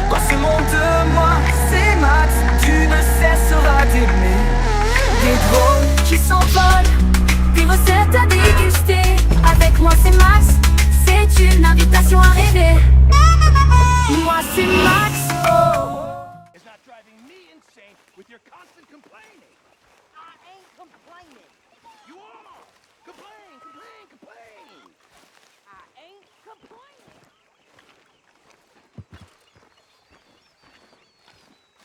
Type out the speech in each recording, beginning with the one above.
Quoi ce monde de moi, c'est Max, tu ne cesseras d'aimer. Des drones qui s'envolent, des recettes à déguster. Avec moi c'est Max, c'est une invitation à rêver. Moi c'est Max, oh. It's not driving me insane with your constant complaining. I ain't complaining. You are. Complain, complain, complain. I ain't complaining.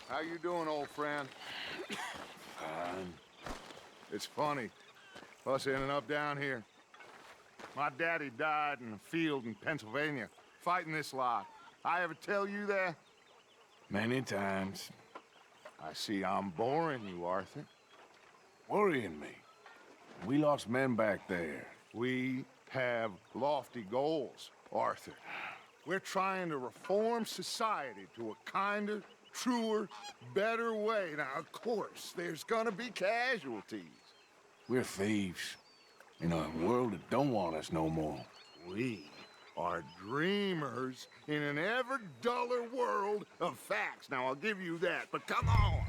How you doing, old friend? It's funny, us ending up down here. My daddy died in a field in Pennsylvania, fighting this lot. I ever tell you that? Many times. I see I'm boring you, Arthur. Worrying me. We lost men back there. We have lofty goals, Arthur. We're trying to reform society to a kinder, truer, better way. Now, of course, there's gonna be casualties. We're thieves. In a world that don't want us no more. We are dreamers in an ever duller world of facts. Now, I'll give you that, but come on.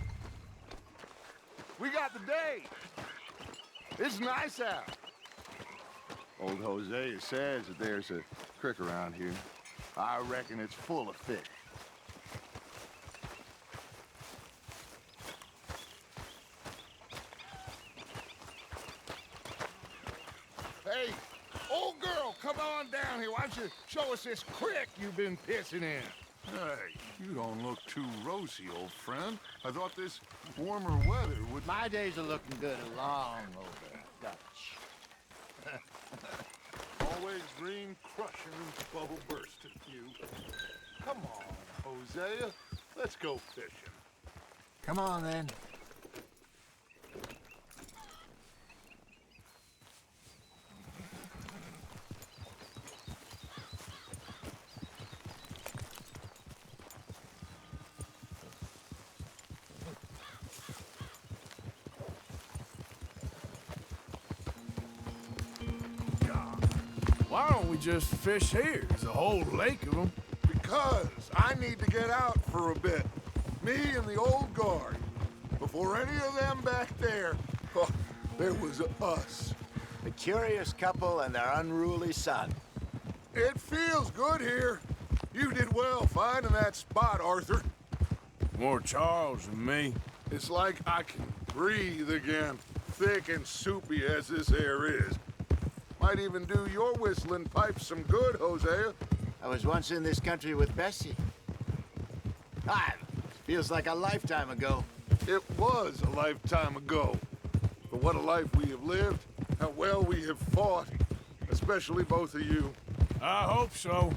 We got the day. It's nice out. Old Hosea says that there's a creek around here. I reckon it's full of fish. Hey, old girl, come on down here. Why don't you show us this creek you've been pissing in? Hey, you don't look too rosy, old friend. I thought this warmer weather would... My days are looking good along over Dutch. Always green crushing and bubble bursting, you. Come on, Hosea. Let's go fishing. Come on then. Why don't we just fish here? There's a whole lake of them. Because I need to get out for a bit. Me and the old guard. Before any of them back there, oh, there was us. A curious couple and their unruly son. It feels good here. You did well finding that spot, Arthur. More Charles than me. It's like I can breathe again, thick and soupy as this air is. Might even do your whistling pipes some good, Hosea. I was once in this country with Bessie. Ah, feels like a lifetime ago. It was a lifetime ago. But what a life we have lived, how well we have fought, especially both of you. I hope so.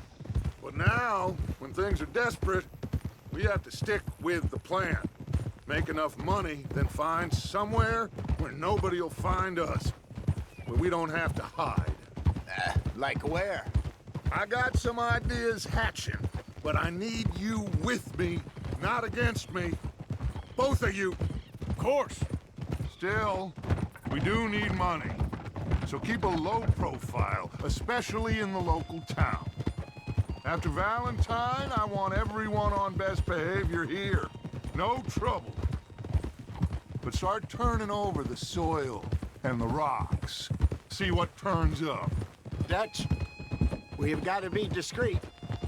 But now, when things are desperate, we have to stick with the plan. Make enough money, then find somewhere where nobody will find us. Where we don't have to hide. Like where? I got some ideas hatching, but I need you with me, not against me. Both of you. Of course. Still, we do need money. So keep a low profile, especially in the local town. After Valentine, I want everyone on best behavior here. No trouble. But start turning over the soil and the rocks. See what turns up. Dutch, we've got to be discreet.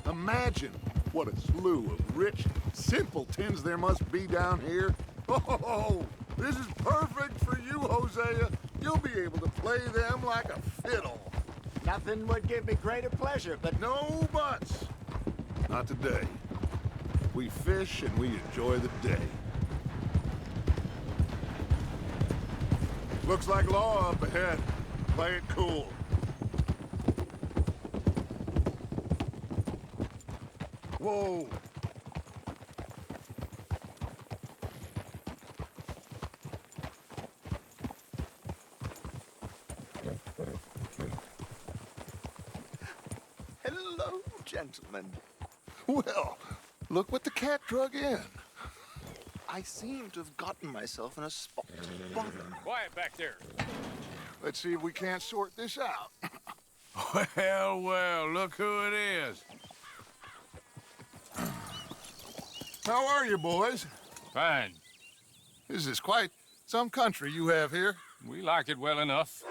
Imagine what a slew of rich simpletons there must be down here. Oh, this is perfect for you, Hosea. You'll be able to play them like a fiddle. Nothing would give me greater pleasure, but No buts. Not today. We fish and we enjoy the day. Looks like law up ahead. Play it cool. Whoa. hello, gentlemen. Well, look what the cat drug in. I seem to have gotten myself in a spot. Quiet back there. Let's see if we can't sort this out. Well, well, look who it is. How are you, boys? Fine. This is quite some country you have here. We like it well enough.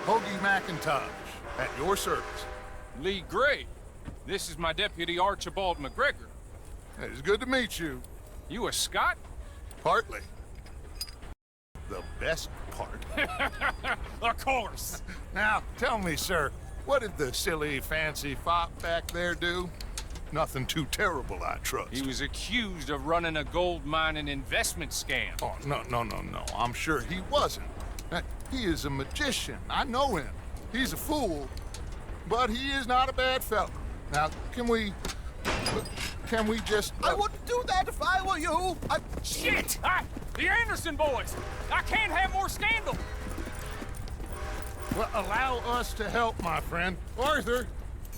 Hoagie McIntosh, at your service. Lee Gray. This is my deputy Archibald McGregor. It's good to meet you. You a Scot? Partly. The best part. Of course. Now, tell me, sir, what did the silly, fancy fop back there do? Nothing too terrible, I trust. He was accused of running a gold mining investment scam. Oh, no. I'm sure he wasn't. He is a magician. I know him. He's a fool, but he is not a bad fellow. Now, can we just... I wouldn't do that if I were you. Shit! The Anderson boys! I can't have more scandal! Well, allow us to help, my friend. Arthur,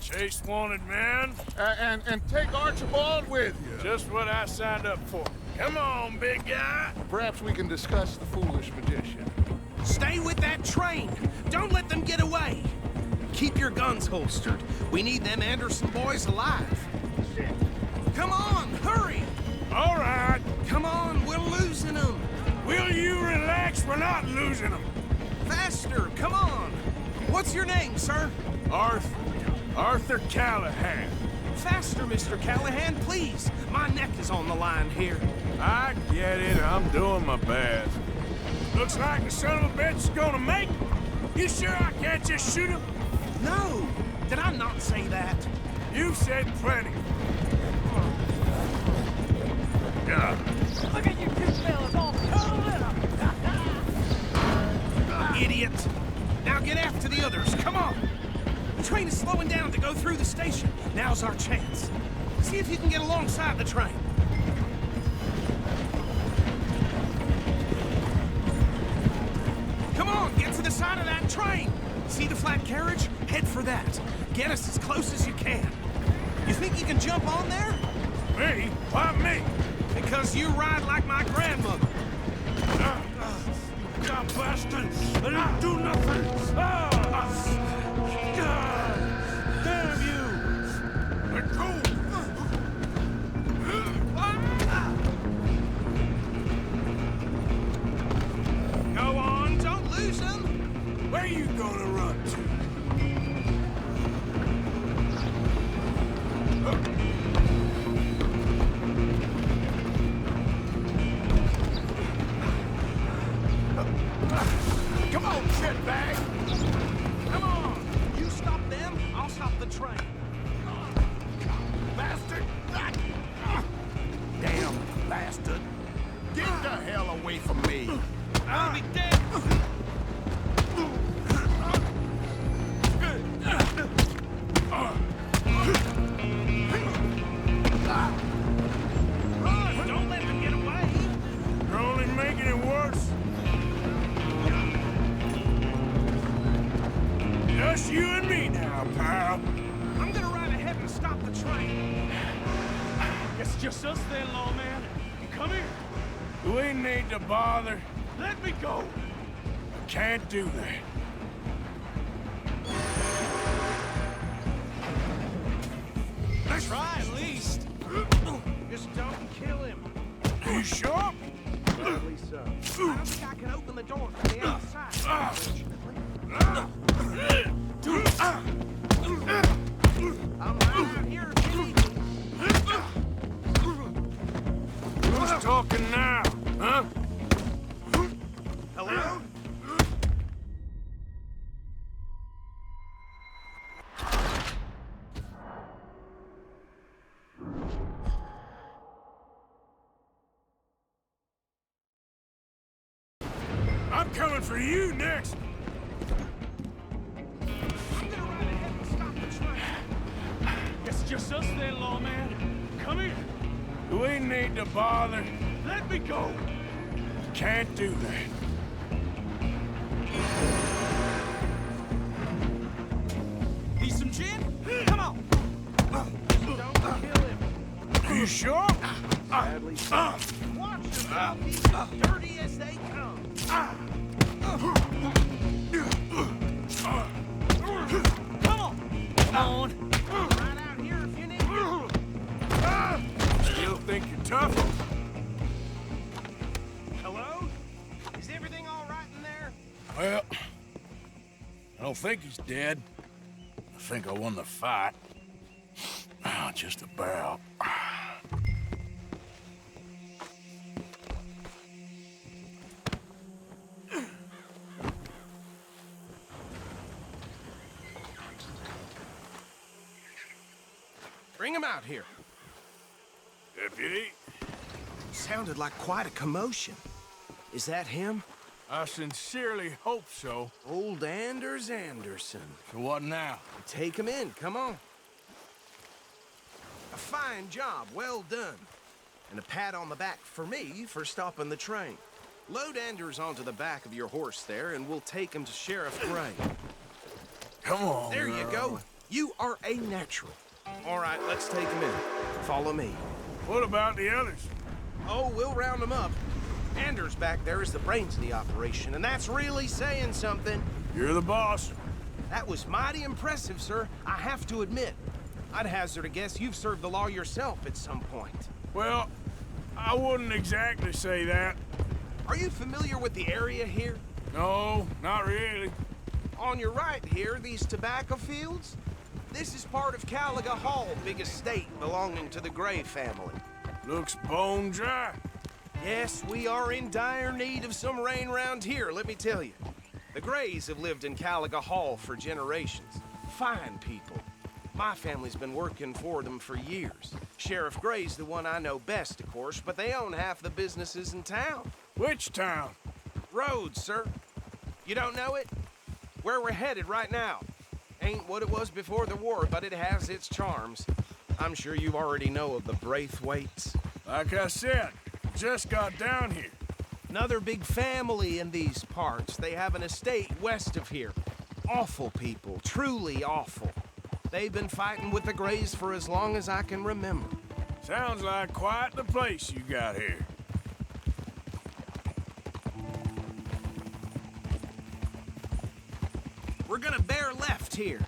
Chase wanted man. and take Archibald with you. Just what I signed up for. Come on, big guy. Perhaps we can discuss the foolish magician. Stay with that train. Don't let them get away. Keep your guns holstered. We need them Anderson boys alive. Come on, hurry! All right. Come on, we're losing them. Will you relax? We're not losing them. Faster, come on. What's your name, sir? Arthur Callahan. Faster, Mr. Callahan, please. My neck is on the line here. I get it. I'm doing my best. Looks like the son of a bitch is gonna make it. You sure I can't just shoot him? No, did I not say that? You said plenty. Yeah. Look at you two fellas all curled up. Idiot. Now get after the others, come on. The train is slowing down to go through the station. Now's our chance. See if you can get alongside the train. Come on, get to the side of that train. See the flat carriage? Head for that. Get us as close as you can. You think you can jump on there? Me? Why me? Because you ride like my grandmother. God bastard! I didn't do nothing! Damn you! Let go! Go on, don't lose them. Where you gonna run to? Come on, shitbag! Come on! You stop them, I'll stop the train. Bastard! Damn bastard! Get the hell away from me! I'll be dead! Run! Don't let them get away! You're only making it worse. Just you and me now, pal. I'm gonna ride ahead and stop the train. It's just us then, lawman. Come here. We need to bother. Let me go! Can't do that. Try at least. Just don't kill him. You sure? Probably so. I don't think I can open the door from the outside. I'm right out here if you need me. Who's talking now, huh? Hello? I'm coming for you next. I'm gonna ride ahead and stop the train. It's just us then, lawman. Come here. We need to bother. Let me go. Can't do that. Need some gin? Come on. Don't kill him. You sure? Badly so. Watch yourself. He's as dirty as they come. Come on. Come on. Right out here if you need me. Still think you're tough? Hello? Is everything all right in there? Well, I don't think he's dead. I think I won the fight. Ah, just about. Bring him out here. Deputy, Sounded like quite a commotion. Is that him? I sincerely hope so. Old Anders Anderson. So what now? Take him in, come on. A fine job, well done. And a pat on the back for me for stopping the train. Load Anders onto the back of your horse there, and we'll take him to Sheriff Gray. Come on, There you go. You are a natural. All right, let's take him in. Follow me. What about the others? Oh, we'll round them up. Anders back there is the brains of the operation, and that's really saying something. You're the boss. That was mighty impressive, sir. I have to admit. I'd hazard a guess you've served the law yourself at some point. Well, I wouldn't exactly say that. Are you familiar with the area here? No, not really. On your right here, these tobacco fields? This is part of Caliga Hall, big estate belonging to the Gray family. Looks bone dry. Yes, we are in dire need of some rain round here, let me tell you. The Grays have lived in Caliga Hall for generations. Fine people. My family's been working for them for years. Sheriff Gray's the one I know best, of course, but they own half the businesses in town. Which town? Rhodes, sir. You don't know it? Where we're headed right now. Ain't what it was before the war, but it has its charms. I'm sure you already know of the Braithwaites. Like I said, just got down here. Another big family in these parts. They have an estate west of here. Awful people, truly awful. They've been fighting with the Grays for as long as I can remember. Sounds like quite the place you got here. We're gonna bear left here.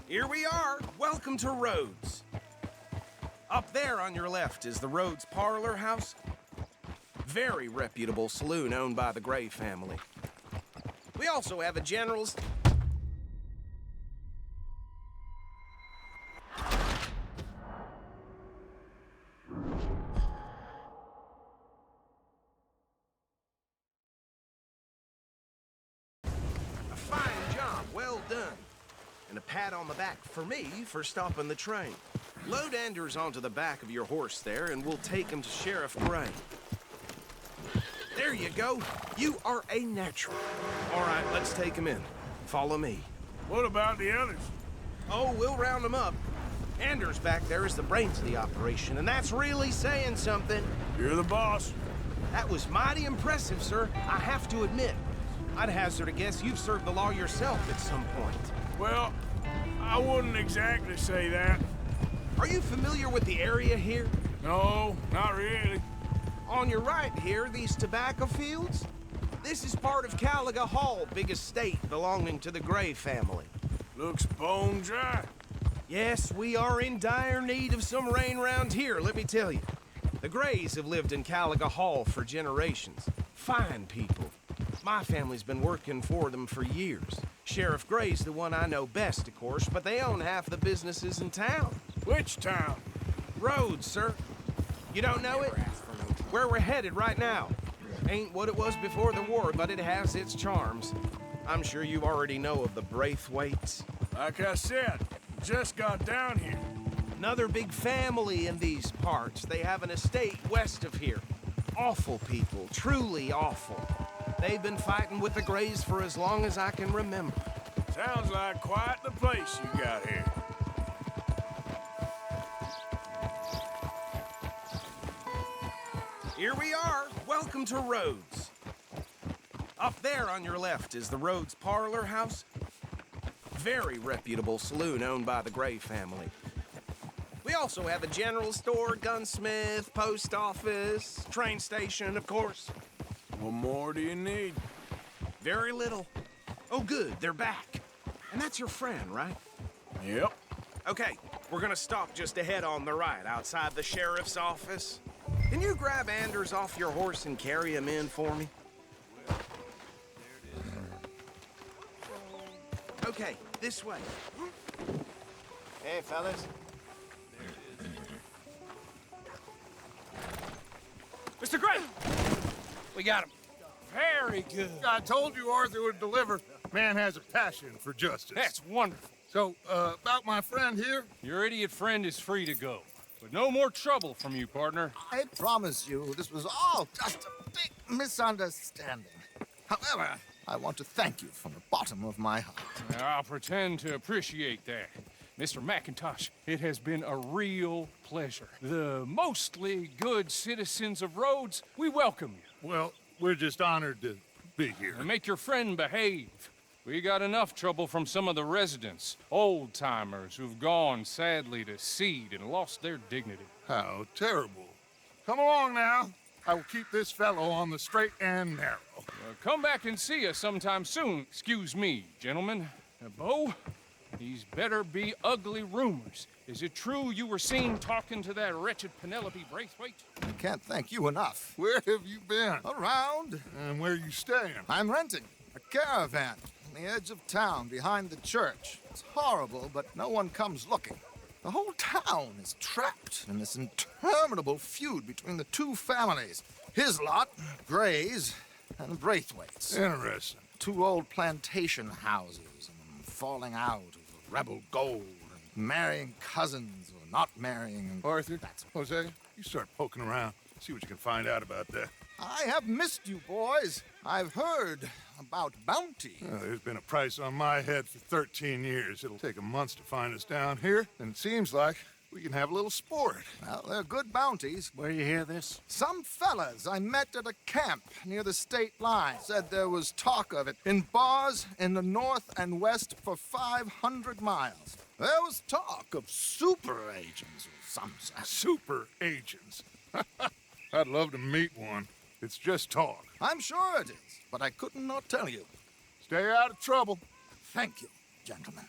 Here we are. Welcome to Rhodes. Up there on your left is the Rhodes Parlor House. Very reputable saloon owned by the Gray family. We also have a general's... A fine job, well done. And a pat on the back for me for stopping the train. Load Anders onto the back of your horse there, and we'll take him to Sheriff Gray. There you go. You are a natural. All right, let's take him in. Follow me. What about the others? Oh, we'll round them up. Anders back there is the brains of the operation, and that's really saying something. You're the boss. That was mighty impressive, sir. I have to admit. I'd hazard a guess you've served the law yourself at some point. Well, I wouldn't exactly say that. Are you familiar with the area here? No, not really. On your right here, these tobacco fields? This is part of Caliga Hall, big estate belonging to the Gray family. Looks bone dry. Yes, we are in dire need of some rain round here, let me tell you. The Grays have lived in Caliga Hall for generations. Fine people. My family's been working for them for years. Sheriff Gray's the one I know best, of course, but they own half the businesses in town. Which town? Rhodes, sir. You don't know it? Where we're headed right now. Ain't what it was before the war, but it has its charms. I'm sure you already know of the Braithwaites. Like I said, just got down here. Another big family in these parts. They have an estate west of here. Awful people, truly awful. They've been fighting with the Grays for as long as I can remember. Sounds like quite the place you got here. Here we are. Welcome to Rhodes. Up there on your left is the Rhodes Parlor House. Very reputable saloon owned by the Gray family. We also have a general store, gunsmith, post office, train station, of course. What more do you need? Very little. Oh, good, they're back. And that's your friend, right? Yep. Okay, we're gonna stop just ahead on the right, outside the sheriff's office. Can you grab Anders off your horse and carry him in for me? Okay, this way. Hey, fellas. Mr. Gray! We got him. Very good. I told you Arthur would deliver. Man has a passion for justice. That's wonderful. So, about my friend here? Your idiot friend is free to go. But no more trouble from you, partner. I promise you, this was all just a big misunderstanding. However, I want to thank you from the bottom of my heart. I'll pretend to appreciate that. Mr. McIntosh, it has been a real pleasure. The mostly good citizens of Rhodes, we welcome you. Well, we're just honored to be here. And make your friend behave. We got enough trouble from some of the residents, old-timers who've gone, sadly, to seed and lost their dignity. How terrible. Come along now. I will keep this fellow on the straight and narrow. Come back and see us sometime soon. Excuse me, gentlemen. Bo, these better be ugly rumors. Is it true you were seen talking to that wretched Penelope Braithwaite? I can't thank you enough. Where have you been? Around, And where you staying? I'm renting a caravan on the edge of town behind the church. It's horrible, but no one comes looking. The whole town is trapped in this interminable feud between the two families. His lot, Gray's, and Braithwaite's. Interesting. Two old plantation houses and falling out of rebel gold and marrying cousins or not marrying. Arthur, That's Jose, you start poking around. See what you can find out about that. I have missed you, boys. I've heard about bounty. There's been a price on my head for 13 years. It'll take 'em months to find us down here, and it seems like we can have a little sport. Well, they're good bounties. Where you hear this? Some fellas I met at a camp near the state line said there was talk of it in bars in the north and west for 500 miles. There was talk of super agents or some such. Super agents. I'd love to meet one. It's just talk. I'm sure it is, but I couldn't not tell you. Stay out of trouble. Thank you, gentlemen.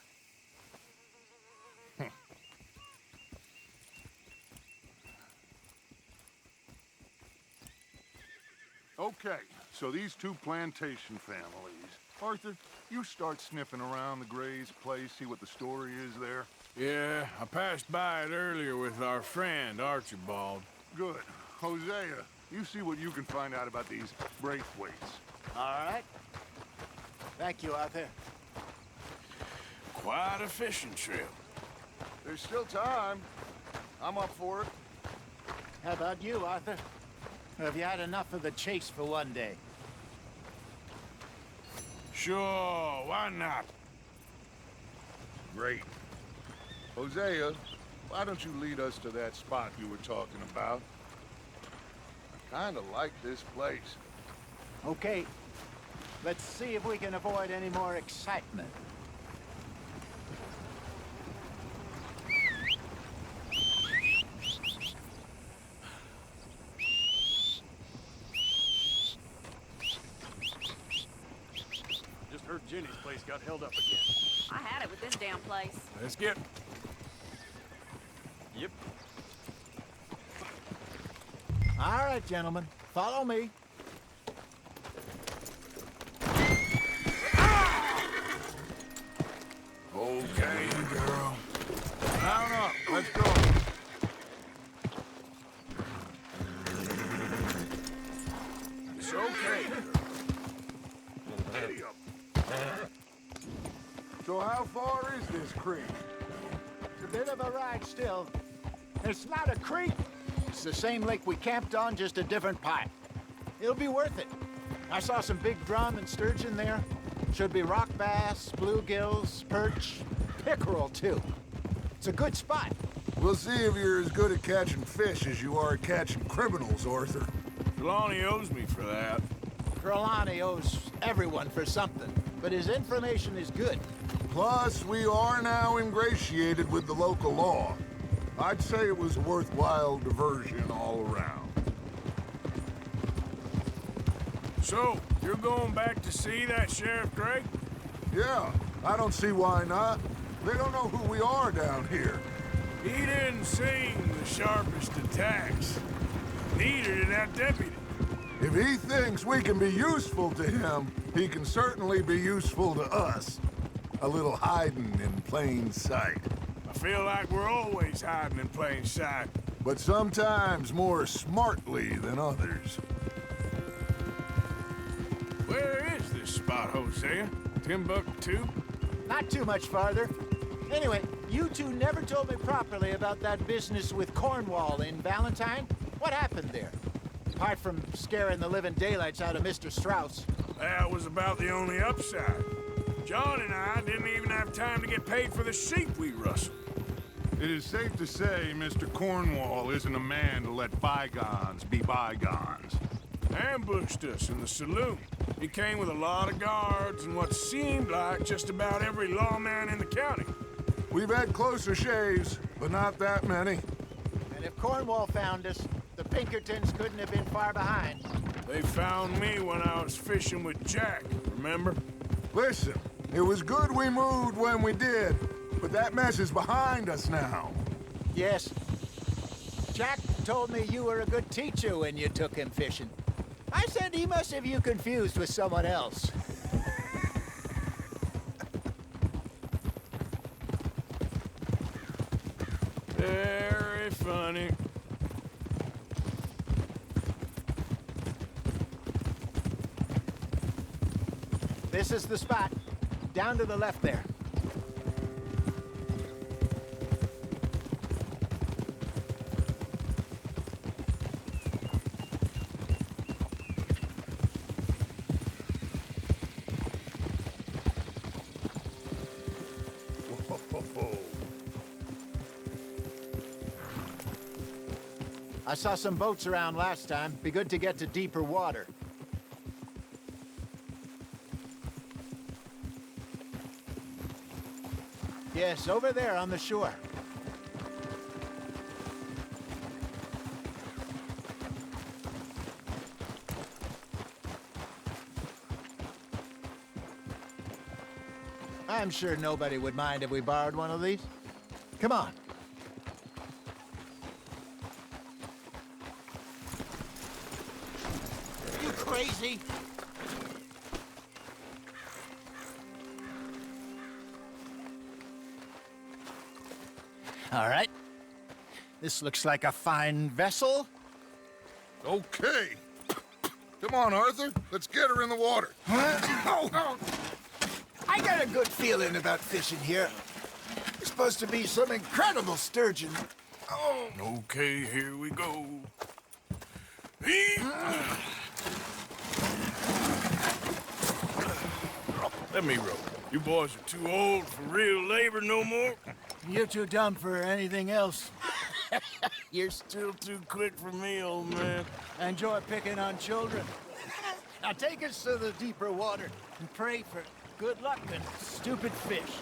Okay, so these two plantation families. Arthur, you start sniffing around the Gray's place, see what the story is there. Yeah, I passed by it earlier with our friend, Archibald. Good. Hosea, you see what you can find out about these Braithwaites. All right. Thank you, Arthur. Quite a fishing trip. There's still time. I'm up for it. How about you, Arthur? Have you had enough of the chase for one day? Sure, why not? Great. Hosea, why don't you lead us to that spot you were talking about? I kinda like this place. Okay. Let's see if we can avoid any more excitement. Just heard Jenny's place got held up again. I had it with this damn place. Let's get... Yep. All right, gentlemen. Follow me. Okay, girl. Mount up. Let's go. It's okay. Giddy up. So how far is this creek? It's a bit of a ride still. It's not a creek. It's the same lake we camped on, just a different pipe. It'll be worth it. I saw some big drum and sturgeon there. Should be rock bass, bluegills, perch, pickerel too. It's a good spot. We'll see if you're as good at catching fish as you are at catching criminals, Arthur. Trelawney owes me for that. Trelawney owes everyone for something, but his information is good. Plus, we are now ingratiated with the local law. I'd say it was a worthwhile diversion all around. So, you're going back to see that Sheriff Drake? Yeah, I don't see why not. They don't know who we are down here. He didn't seem the sharpest attacks. Neither did that deputy. If he thinks we can be useful to him, he can certainly be useful to us. A little hiding in plain sight. I feel like we're always hiding in plain sight. But sometimes more smartly than others. Where is this spot, Hosea? Timbuktu? Not too much farther. Anyway, you two never told me properly about that business with Cornwall in Valentine. What happened there? Apart from scaring the living daylights out of Mr. Strauss. That was about the only upside. John and I didn't even have time to get paid for the sheep we rustled. It is safe to say Mr. Cornwall isn't a man to let bygones be bygones. Ambushed us in the saloon. He came with a lot of guards and what seemed like just about every lawman in the county. We've had closer shaves, but not that many. And if Cornwall found us, the Pinkertons couldn't have been far behind. They found me when I was fishing with Jack, remember? Listen, it was good we moved when we did, but that mess is behind us now. Yes. Jack told me you were a good teacher when you took him fishing. I said he must have you confused with someone else. Very funny. This is the spot. Down to the left there. I saw some boats around last time. Be good to get to deeper water. Yes, over there on the shore. I'm sure nobody would mind if we borrowed one of these. Come on. You crazy? All right. This looks like a fine vessel. Okay. Come on, Arthur. Let's get her in the water. Oh. I got a good feeling about fishing here. It's supposed to be some incredible sturgeon. Oh. Okay, here we go. Let me row. You boys are too old for real labor no more. You're too dumb for anything else. You're still too quick for me, old man. Enjoy picking on children. Now take us to the deeper water and pray for good luck and stupid fish.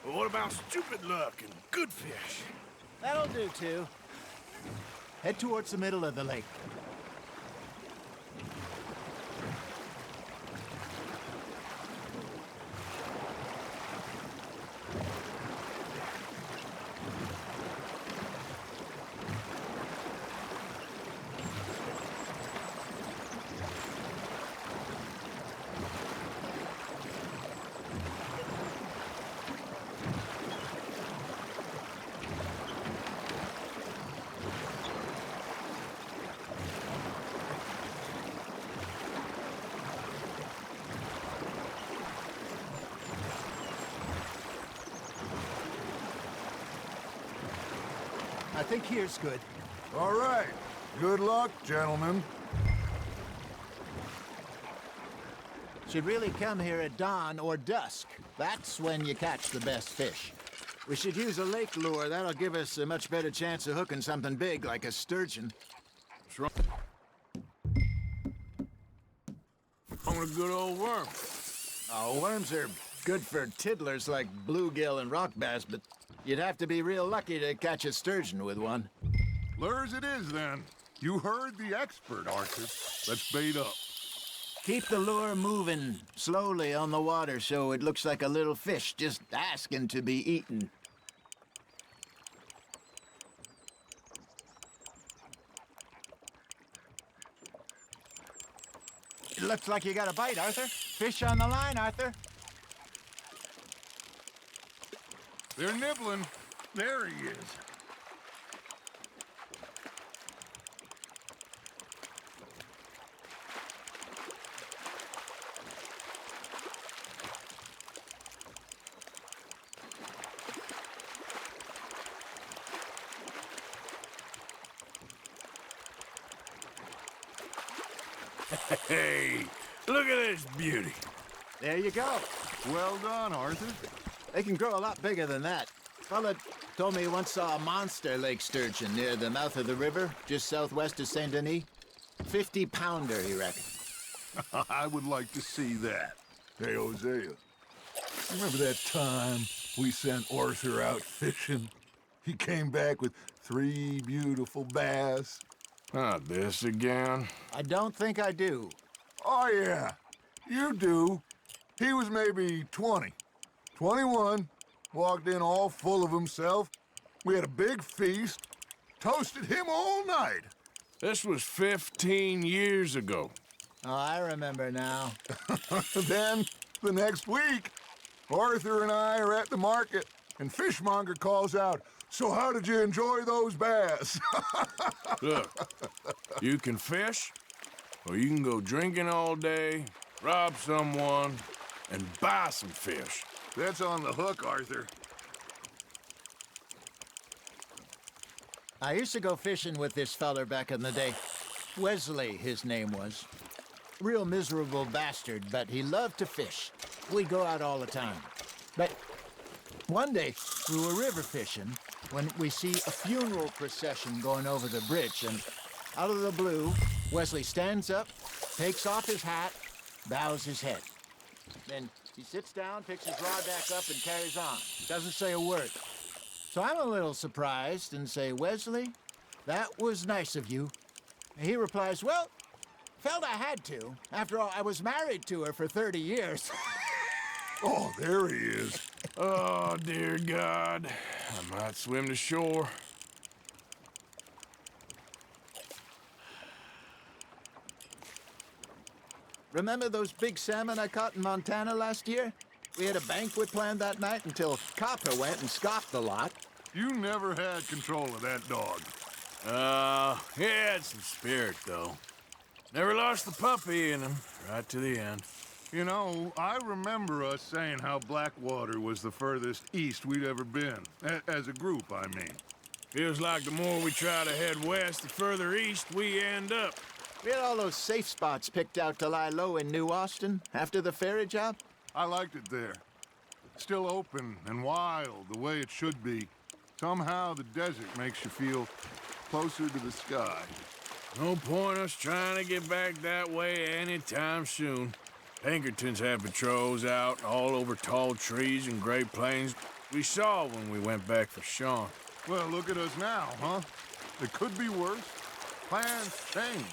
Well, what about stupid luck and good fish? That'll do, too. Head towards the middle of the lake. I think here's good. All right. Good luck, gentlemen. Should really come here at dawn or dusk. That's when you catch the best fish. We should use a lake lure. That'll give us a much better chance of hooking something big like a sturgeon. wrong with a good old worm? Oh, worms are good for tiddlers like bluegill and rock bass, but you'd have to be real lucky to catch a sturgeon with one. Lures it is, then. You heard the expert, Arthur. Let's bait up. Keep the lure moving slowly on the water so it looks like a little fish just asking to be eaten. It looks like you got a bite, Arthur. Fish on the line, Arthur. They're nibbling. There he is. Hey, look at this beauty. There you go. Well done, Arthur. They can grow a lot bigger than that. Fella told me he once saw a monster lake sturgeon near the mouth of the river, just southwest of Saint Denis. 50-pounder, he reckoned. I would like to see that. Hey, Hosea. Remember that time we sent Arthur out fishing? He came back with 3 beautiful bass. Not this again. I don't think I do. Oh, yeah. You do. He was maybe 20. 21. Walked in all full of himself. We had a big feast. Toasted him all night. This was 15 years ago. Oh, I remember now. Then, the next week, Arthur and I are at the market, and Fishmonger calls out, "So how did you enjoy those bass?" Look, you can fish, or you can go drinking all day, rob someone, and buy some fish. That's on the hook, Arthur. I used to go fishing with this feller back in the day. Wesley, his name was. Real miserable bastard, but he loved to fish. We'd go out all the time. But one day, we were river fishing when we see a funeral procession going over the bridge, and out of the blue, Wesley stands up, takes off his hat, bows his head. Then he sits down, picks his rod back up, and carries on. Doesn't say a word. So I'm a little surprised and say, "Wesley, that was nice of you." And he replies, "Well, felt I had to. After all, I was married to her for 30 years. Oh, there he is. Oh, dear God. I might swim to shore. Remember those big salmon I caught in Montana last year? We had a banquet planned that night until Copper went and scoffed the lot. You never had control of that dog. He had some spirit, though. Never lost the puppy in him, right to the end. You know, I remember us saying how Blackwater was the furthest east we'd ever been. As a group, I mean. Feels like the more we try to head west, the further east we end up. We had all those safe spots picked out to lie low in New Austin after the ferry job. I liked it there. Still open and wild, the way it should be. Somehow the desert makes you feel closer to the sky. No point us trying to get back that way anytime soon. Pinkertons had patrols out all over tall trees and Great Plains. We saw when we went back for Sean. Well, look at us now, huh? It could be worse. Plans change.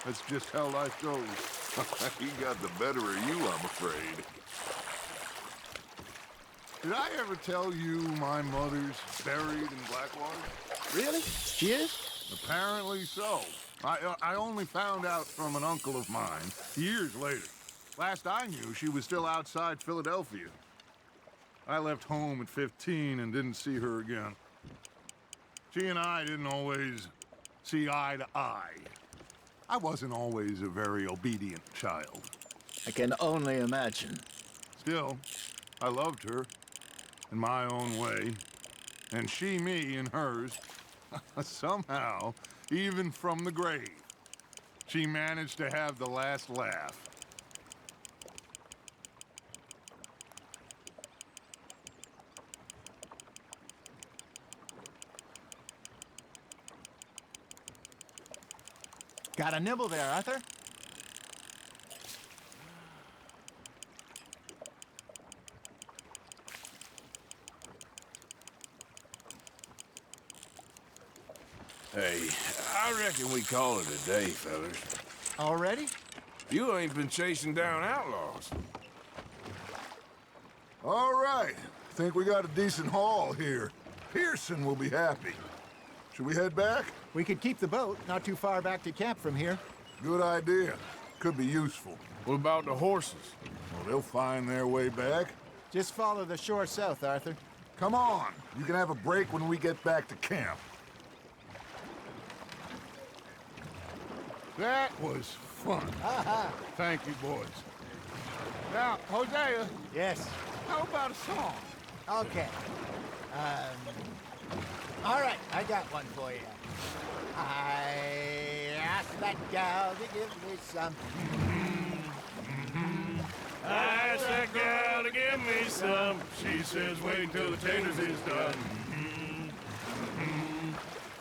That's just how life goes. He got the better of you, I'm afraid. Did I ever tell you my mother's buried in Blackwater? Really? She is? Apparently so. I only found out from an uncle of mine years later. Last I knew, she was still outside Philadelphia. I left home at 15 and didn't see her again. She and I didn't always see eye to eye. I wasn't always a very obedient child. I can only imagine. Still, I loved her in my own way, and she me in hers. Somehow, even from the grave, she managed to have the last laugh. Got a nibble there, Arthur? Hey, I reckon we call it a day, fellas. Already? You ain't been chasing down outlaws. All right. Think we got a decent haul here. Pearson will be happy. Should we head back? We could keep the boat, not too far back to camp from here. Good idea. Could be useful. What about the horses? Well, they'll find their way back. Just follow the shore south, Arthur. Come on. You can have a break when we get back to camp. That was fun. Thank you, boys. Now, Hosea, Yes. how about a song? Okay. All right, I got one for you. I asked that gal to give me some. I asked that gal to give me some. She says, wait till the taters is done.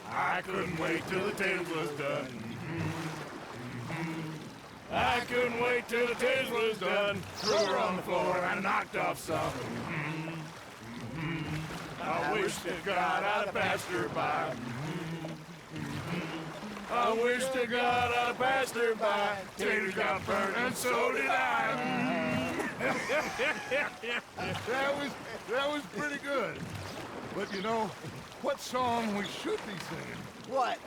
I couldn't wait till the taters was done. I couldn't wait till the taters was done. Threw her on the floor and knocked off some. I wish to God I'd passed her by. I wish to God I'd passed her by. Taters got burned and so did I. That was pretty good. But you know, what song we should be singing? What?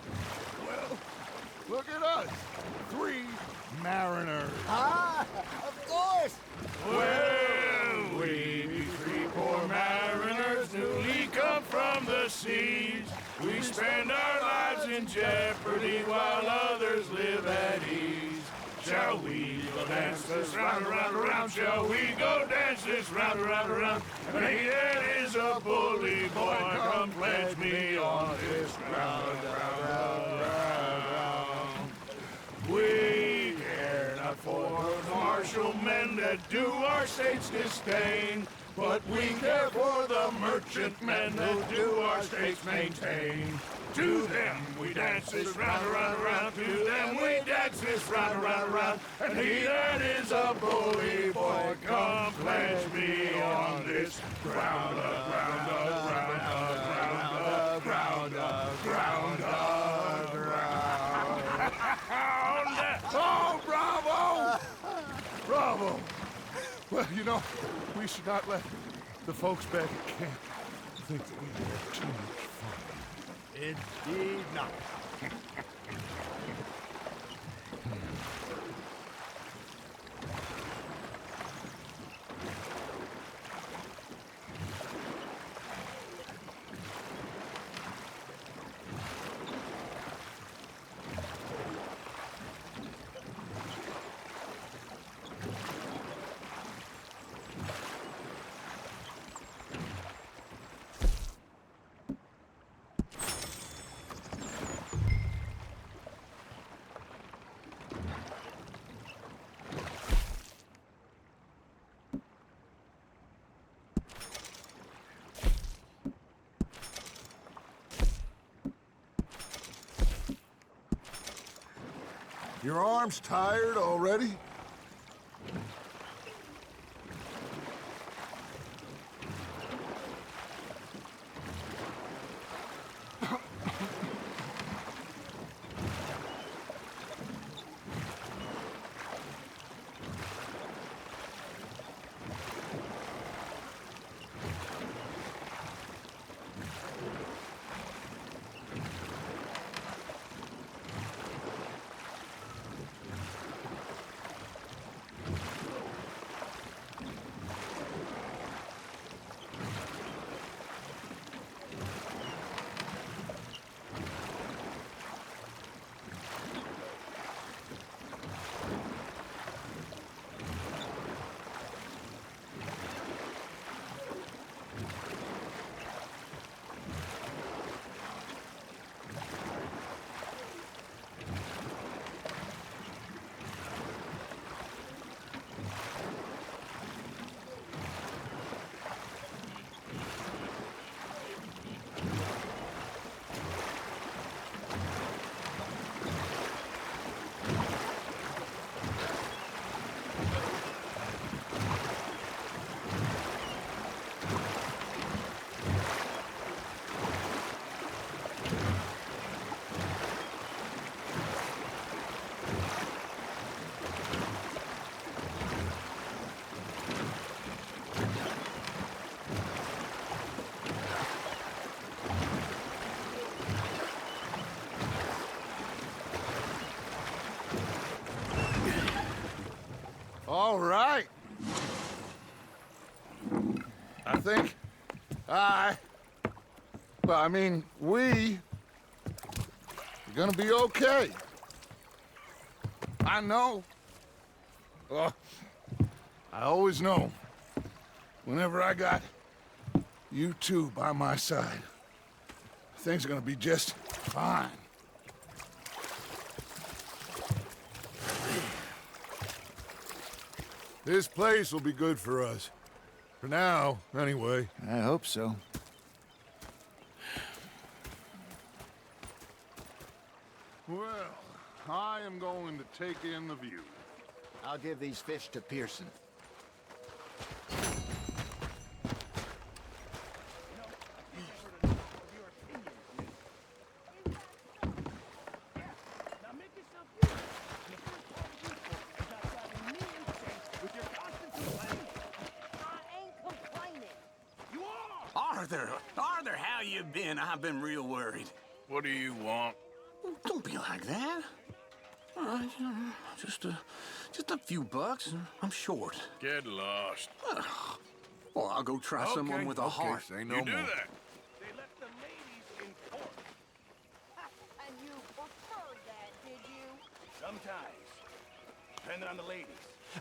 Well, look at us. 3 mariners. Ah, of course. Well, we be 3 poor mariners newly come from the seas. We spend our lives in jeopardy while others live at ease. Shall we go dance this round, around, around? Shall we go dance this round, around, around? And he that is a bully boy, come pledge me on this round, round, round. We care not for martial men that do our state's disdain, but we care for the merchantmen that do our states maintain. To them we dance this round, around, around. To them we dance this round, around, around. And he that is a bully boy, come pledge me on this ground, ground, ground, ground, ground, ground, ground. Oh, bravo! Bravo! Well, you know, we should not let the folks back at camp think that we had too much fun. Indeed not. Your arms tired already? All right. I think we are gonna be okay. I know. I always know. Whenever I got you two by my side, things are gonna be just fine. This place will be good for us. For now, anyway. I hope so. Well, I am going to take in the view. I'll give these fish to Pearson. Arthur, how you been? I've been real worried. What do you want? Don't be like that. All right, just a few bucks. I'm short. Get lost. Well, I'll go try someone with a heart. Say no You do more. that. They left the ladies in court. And you preferred that, did you? Sometimes. Depending on the ladies.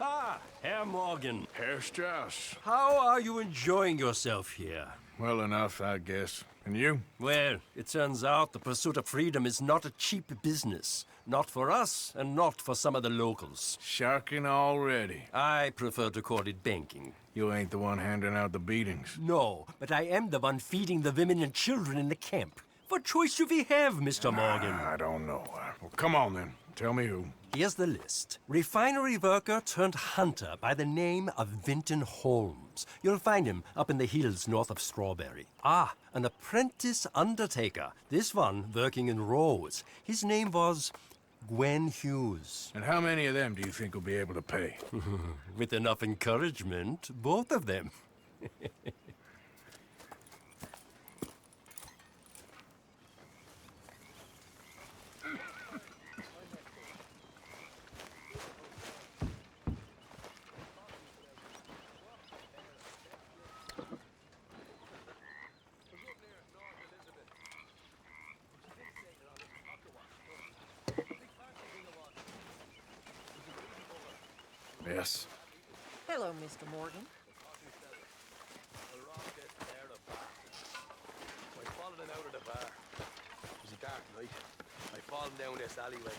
Ah, Herr Morgan. Herr Strauss. How are you enjoying yourself here? Well enough, I guess. And you? Well, it turns out the pursuit of freedom is not a cheap business. Not for us, and not for some of the locals. Sharking already. I prefer to call it banking. You ain't the one handing out the beatings. No, but I am the one feeding the women and children in the camp. What choice do we have, Mr. Morgan? I don't know. Well, come on then. Tell me who. Here's the list. Refinery worker turned hunter by the name of Vinton Holmes. You'll find him up in the hills north of Strawberry. Ah, an apprentice undertaker. This one working in Rose. His name was Gwen Hughes. And how many of them do you think will be able to pay? With enough encouragement, both of them. Yes. Hello, Mr. Morgan. I fallen out of the bar. It was a dark night. I fallen down this alleyway.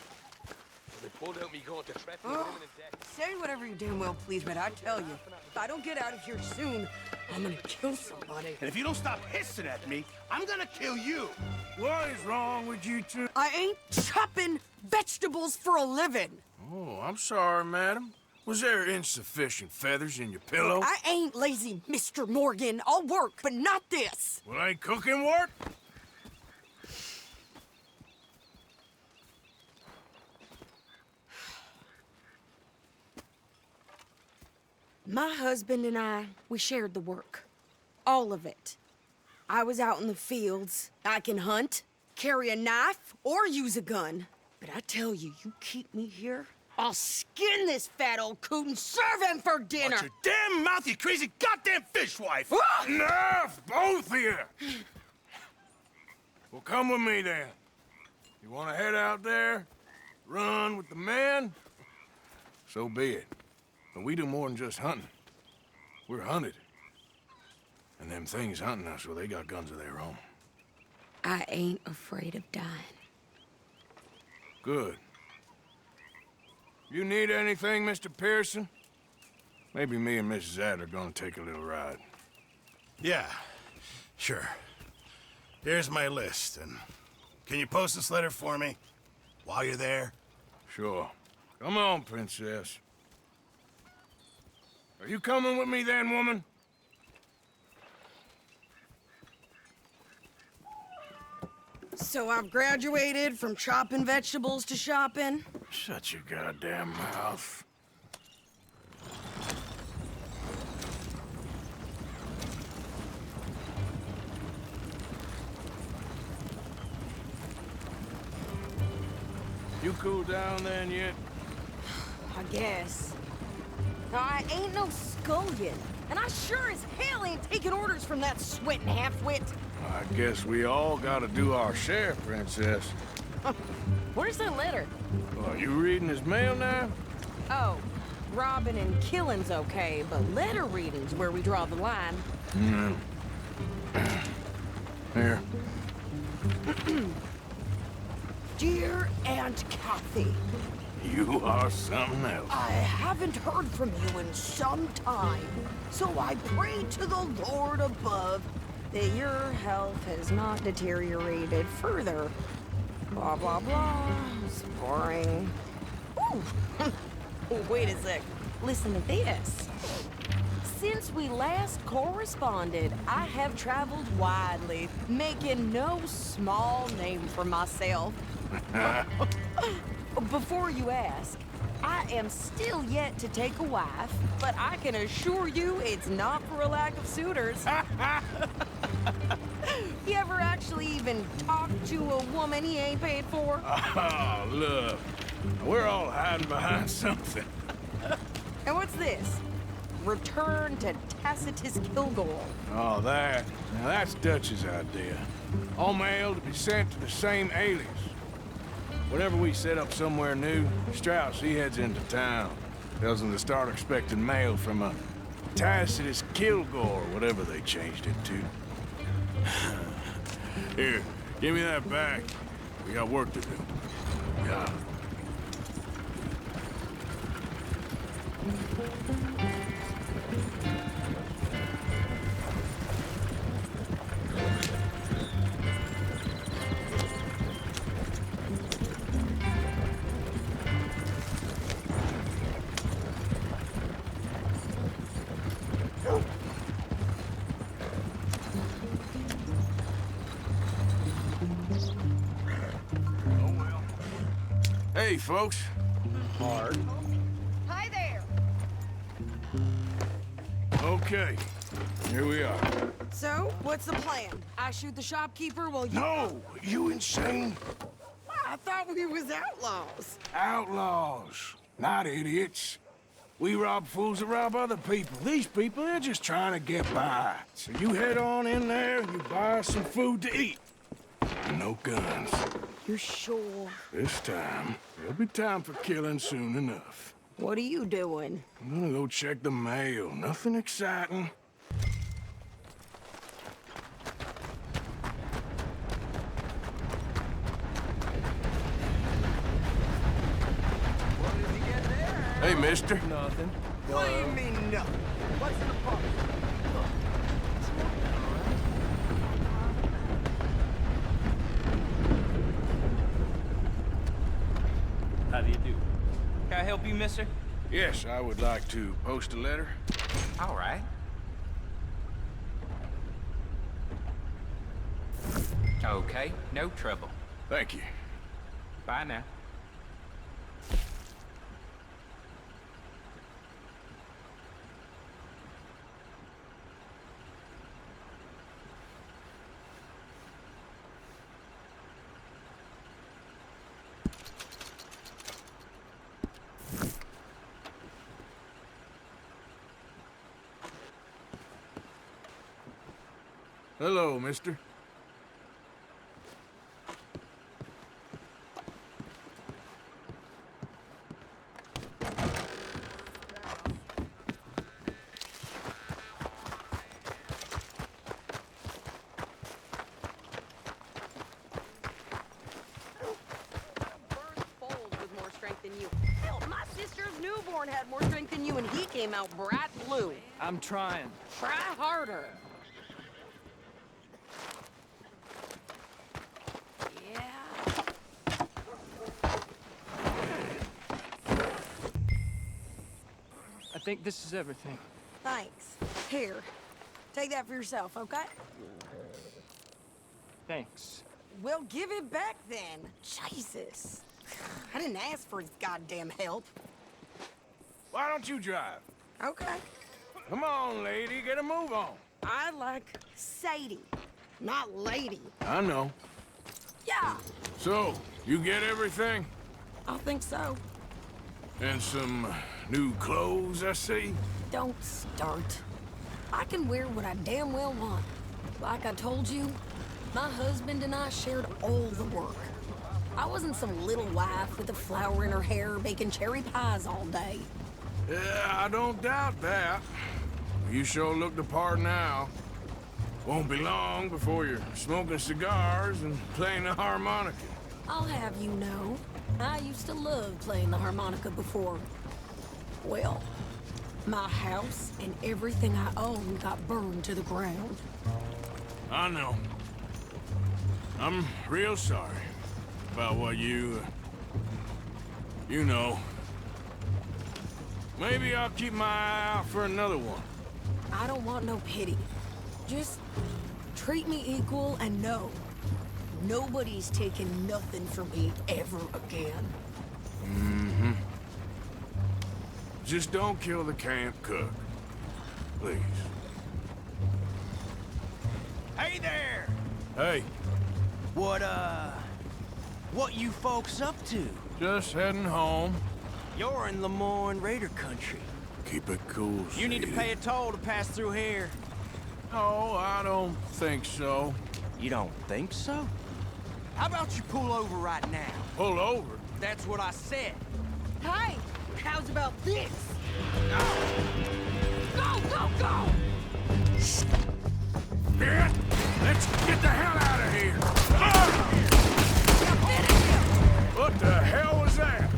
They pulled out me going to threaten the women in deck. Say whatever you damn well please, but I tell you, if I don't get out of here soon, I'm gonna kill somebody. And if you don't stop hissing at me, I'm gonna kill you. What is wrong with you two? I ain't chopping vegetables for a living. Oh, I'm sorry, madam. Was there insufficient feathers in your pillow? I ain't lazy, Mr. Morgan. I'll work, but not this. Well, ain't cooking work? My husband and I, we shared the work. All of it. I was out in the fields. I can hunt, carry a knife, or use a gun. But I tell you, you keep me here, I'll skin this fat old coot and serve him for dinner. Watch your damn mouth, you crazy goddamn fishwife! Enough, both of you! Well, come with me then. You want to head out there, run with the men? So be it. But we do more than just hunting. We're hunted. And them things hunting us, well, they got guns of their own. I ain't afraid of dying. Good. You need anything, Mr. Pearson? Maybe me and Mrs. Ad are gonna take a little ride. Yeah, sure. Here's my list, and can you post this letter for me while you're there? Sure. Come on, princess. Are you coming with me then, woman? So I've graduated from chopping vegetables to shopping. Shut your goddamn mouth. You cool down then yet? I guess. Now, I ain't no scullion, and I sure as hell ain't taking orders from that sweating half-wit. I guess we all gotta do our share, Princess. Where's that letter? Are you reading his mail now? Oh, robbing and killing's okay, but letter reading's where we draw the line. Here. Dear Aunt Kathy, You are something else. I haven't heard from you in some time, so I pray to the Lord above that your health has not deteriorated further. Blah, blah, blah. It's boring. Ooh. Wait a sec. Listen to this. Since we last corresponded, I have traveled widely, making no small name for myself. Before you ask, I am still yet to take a wife, but I can assure you it's not for a lack of suitors. You ever actually even talked to a woman he ain't paid for? Oh, look. We're all hiding behind something. And what's this? Return to Tacitus Kilgore. Oh, that. Now, that's Dutch's idea. All mail to be sent to the same alias. Whenever we set up somewhere new, Strauss, he heads into town. Tells them to start expecting mail from a Tacitus Kilgore, whatever they changed it to. Here, give me that back. We got work to do. Yeah. Hey, folks. Hard. Hi there. Okay, here we are. So, what's the plan? I shoot the shopkeeper while you... No! You insane? I thought we was outlaws. Outlaws, not idiots. We rob fools that rob other people. These people, they're just trying to get by. So you head on in there and you buy us some food to eat. No guns. You're sure? This time, there'll be time for killing soon enough. What are you doing? I'm gonna go check the mail. Nothing exciting. Hey, mister. Nothing. What do you mean, no? What's in the box? How do you do? Can I help you, mister? Yes, I would like to post a letter. All right. Okay, no trouble. Thank you. Bye now. Hello, mister. Hell, my sister's newborn had more strength than you, and he came out bright blue. I'm trying. Try harder. Yeah. I think this is everything. Thanks. Here, take that for yourself, okay? Thanks. Well, give it back then. Jesus. I didn't ask for his goddamn help. Why don't you drive? Okay. Come on, lady, get a move on. I like Sadie, not lady. I know. Yeah, So, you get everything? I think so. And some New clothes, I see. Don't start. I can wear what I damn well want. Like I told you, my husband and I shared all the work. I wasn't some little wife with a flower in her hair baking cherry pies all day. Yeah, I don't doubt that. You sure look the part now. Won't be long before you're smoking cigars and playing the harmonica. I'll have you know, I used to love playing the harmonica before. Well, my house and everything I owned got burned to the ground. I know. I'm real sorry about what you know. Maybe I'll keep my eye out for another one. I don't want no pity. Just treat me equal and know nobody's taking nothing from me ever again. Mm-hmm. Just don't kill the camp cook. Please. Hey there! Hey, What you folks up to? just heading home. You're in Lemoyne Raider country. Keep it cool, You need to sweetie. pay a toll to pass through here. No, I don't think so. You don't think so? How about you pull over right now? Pull over? That's what I said. Hey, how's about this? Go, go, go! Yeah, let's get the hell out of here! What the hell was that?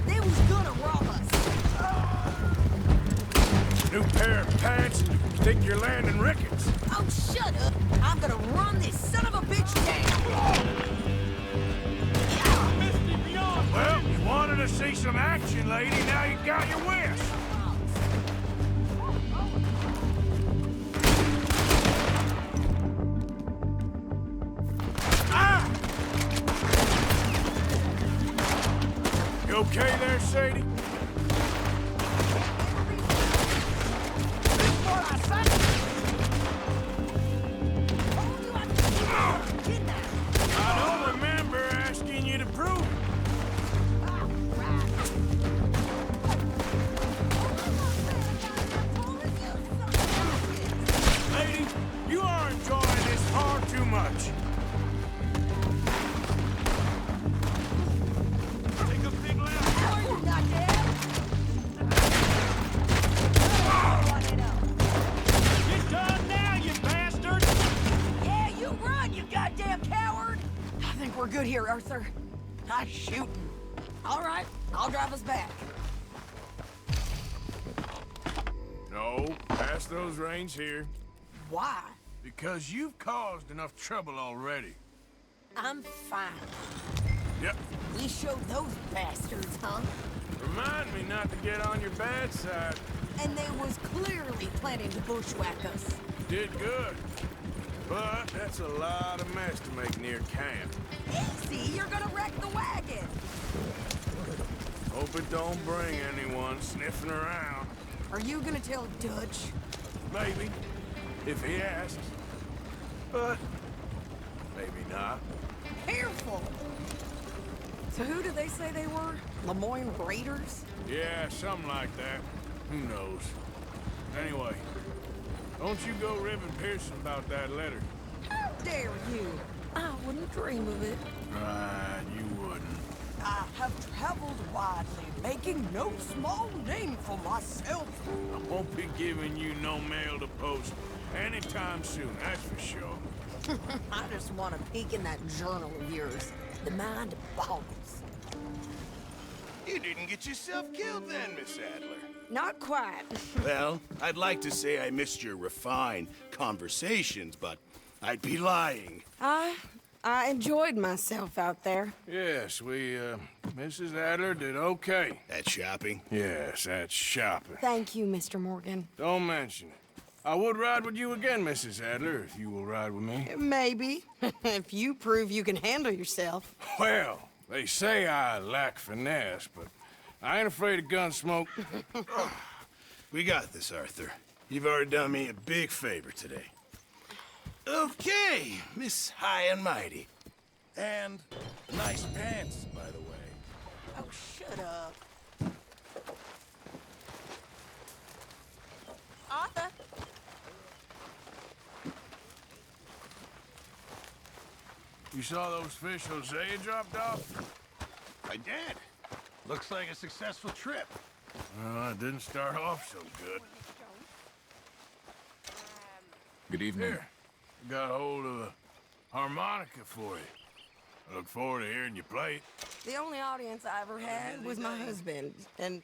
They was gonna rob us. New pair of pants and you think you're landing rickets. Oh, shut up. I'm gonna run this son of a bitch down. Well, you wanted to see some action, lady. Now you got your wish. Ah! You okay there, Sadie? I don't remember asking you to prove it. Lady, you are enjoying this far too much. Take a big left. You done now, you bastard! Yeah, you run, you goddamn coward! I think we're good here, Arthur. Nice shooting. All right, I'll drive us back. No, pass those reins here. Why? Because you've caused enough trouble already. I'm fine. Yep. We showed those bastards, huh? Remind me not to get on your bad side. And they was clearly planning to bushwhack us. Did good. But that's a lot of mess to make near camp. Easy, you're gonna wreck the wagon. Hope it don't bring anyone sniffing around. Are you gonna tell Dutch? Maybe, if he asks. But maybe not. Careful! So who did they say they were? Lemoyne Raiders? Yeah, something like that. Who knows? Anyway, don't you go ribbing Pearson about that letter. How dare you? I wouldn't dream of it. Right, you wouldn't. I have traveled widely, making no small name for myself. I won't be giving you no mail to post anytime soon, that's for sure. I just want to peek in that journal of yours. The mind boggles. You didn't get yourself killed then, Miss Adler. Not quite. Well, I'd like to say I missed your refined conversations, but I'd be lying. I enjoyed myself out there. Yes, Mrs. Adler did okay. At shopping? Yes, that's shopping. Thank you, Mr. Morgan. Don't mention it. I would ride with you again, Mrs. Adler, if you will ride with me. Maybe. If you prove you can handle yourself. Well, they say I lack finesse, but I ain't afraid of gun smoke. We got this, Arthur. You've already done me a big favor today. Okay, Miss High and Mighty. And nice pants, by the way. Oh, shut up. You saw those fish Hosea dropped off? I did. Looks like a successful trip. Well, it didn't start off so good. Good evening. Here, I got hold of a harmonica for you. I look forward to hearing you play it. The only audience I ever had was my husband, and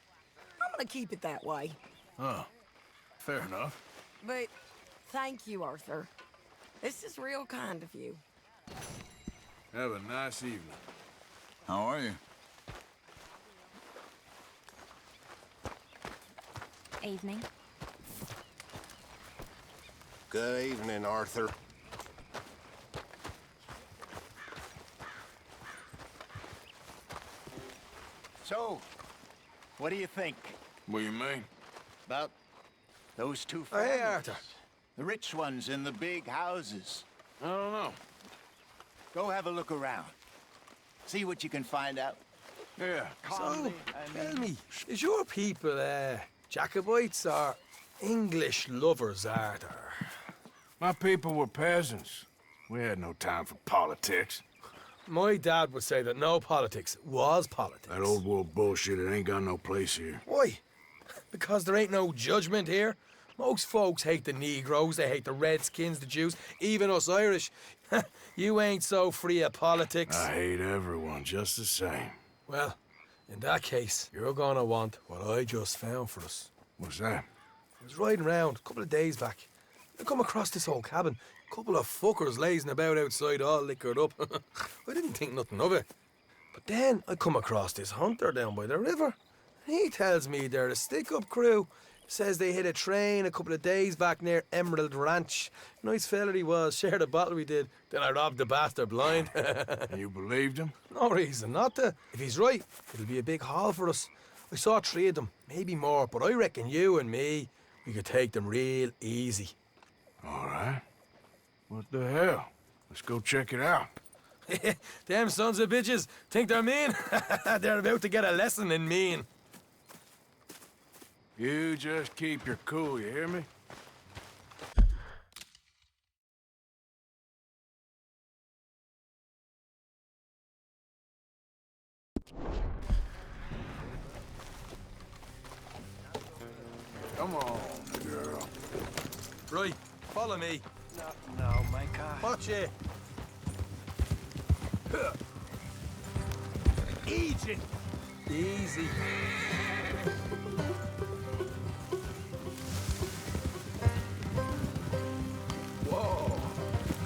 I'm gonna keep it that way. Oh, fair enough. But thank you, Arthur. This is real kind of you. Have a nice evening. How are you? Evening. Good evening, Arthur. So, what do you think What do you mean? about those two Oh, hey, families? Arthur. The rich ones in the big houses. I don't know. Go have a look around. See what you can find out. Yeah. Calmly, Tell me, is your people Jacobites or English lovers, Arthur? My people were peasants. We had no time for politics. My dad would say that no politics was politics. That old world bullshit, it ain't got no place here. Why? Because there ain't no judgment here. Most folks hate the Negroes, they hate the Redskins, the Jews, even us Irish. You ain't so free of politics. I hate everyone just the same. Well, in that case, you're gonna want what I just found for us. What's that? I was riding around a couple of days back. I come across this old cabin. A couple of fuckers lazing about outside all liquored up. I didn't think nothing of it. But then I come across this hunter down by the river. He tells me they're a stick-up crew. Says they hit a train a couple of days back near Emerald Ranch. Nice fella he was, shared a bottle we did. Then I robbed the bastard blind. You believed him? No reason not to. If he's right, it'll be a big haul for us. I saw 3 of them, maybe more, but I reckon you and me, we could take them real easy. All right. What the hell? Let's go check it out. Them sons of bitches think they're mean. They're about to get a lesson in mean. You just keep your cool, you hear me? Come on, girl. Right, follow me. No, my God. Watch it. Agent! Easy. Whoa.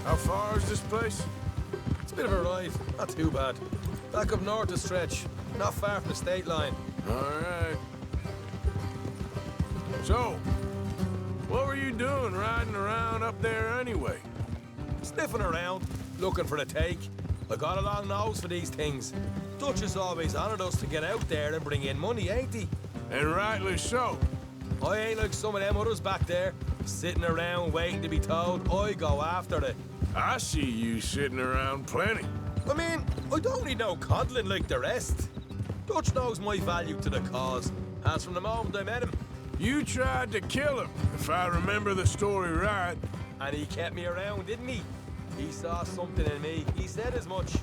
How far is this place? It's a bit of a ride, not too bad. Back up north a stretch, not far from the state line. All right. So, what were you doing riding around up there anyway? Sniffing around, looking for a take. I got a long nose for these things. Dutch has always honoured us to get out there and bring in money, ain't he? And rightly so. I ain't like some of them others back there, sitting around waiting to be told. I go after it. I see you sitting around plenty. I mean, I don't need no coddling like the rest. Dutch knows my value to the cause, as from the moment I met him. You tried to kill him, if I remember the story right. And he kept me around, didn't he? He saw something in me. He said as much.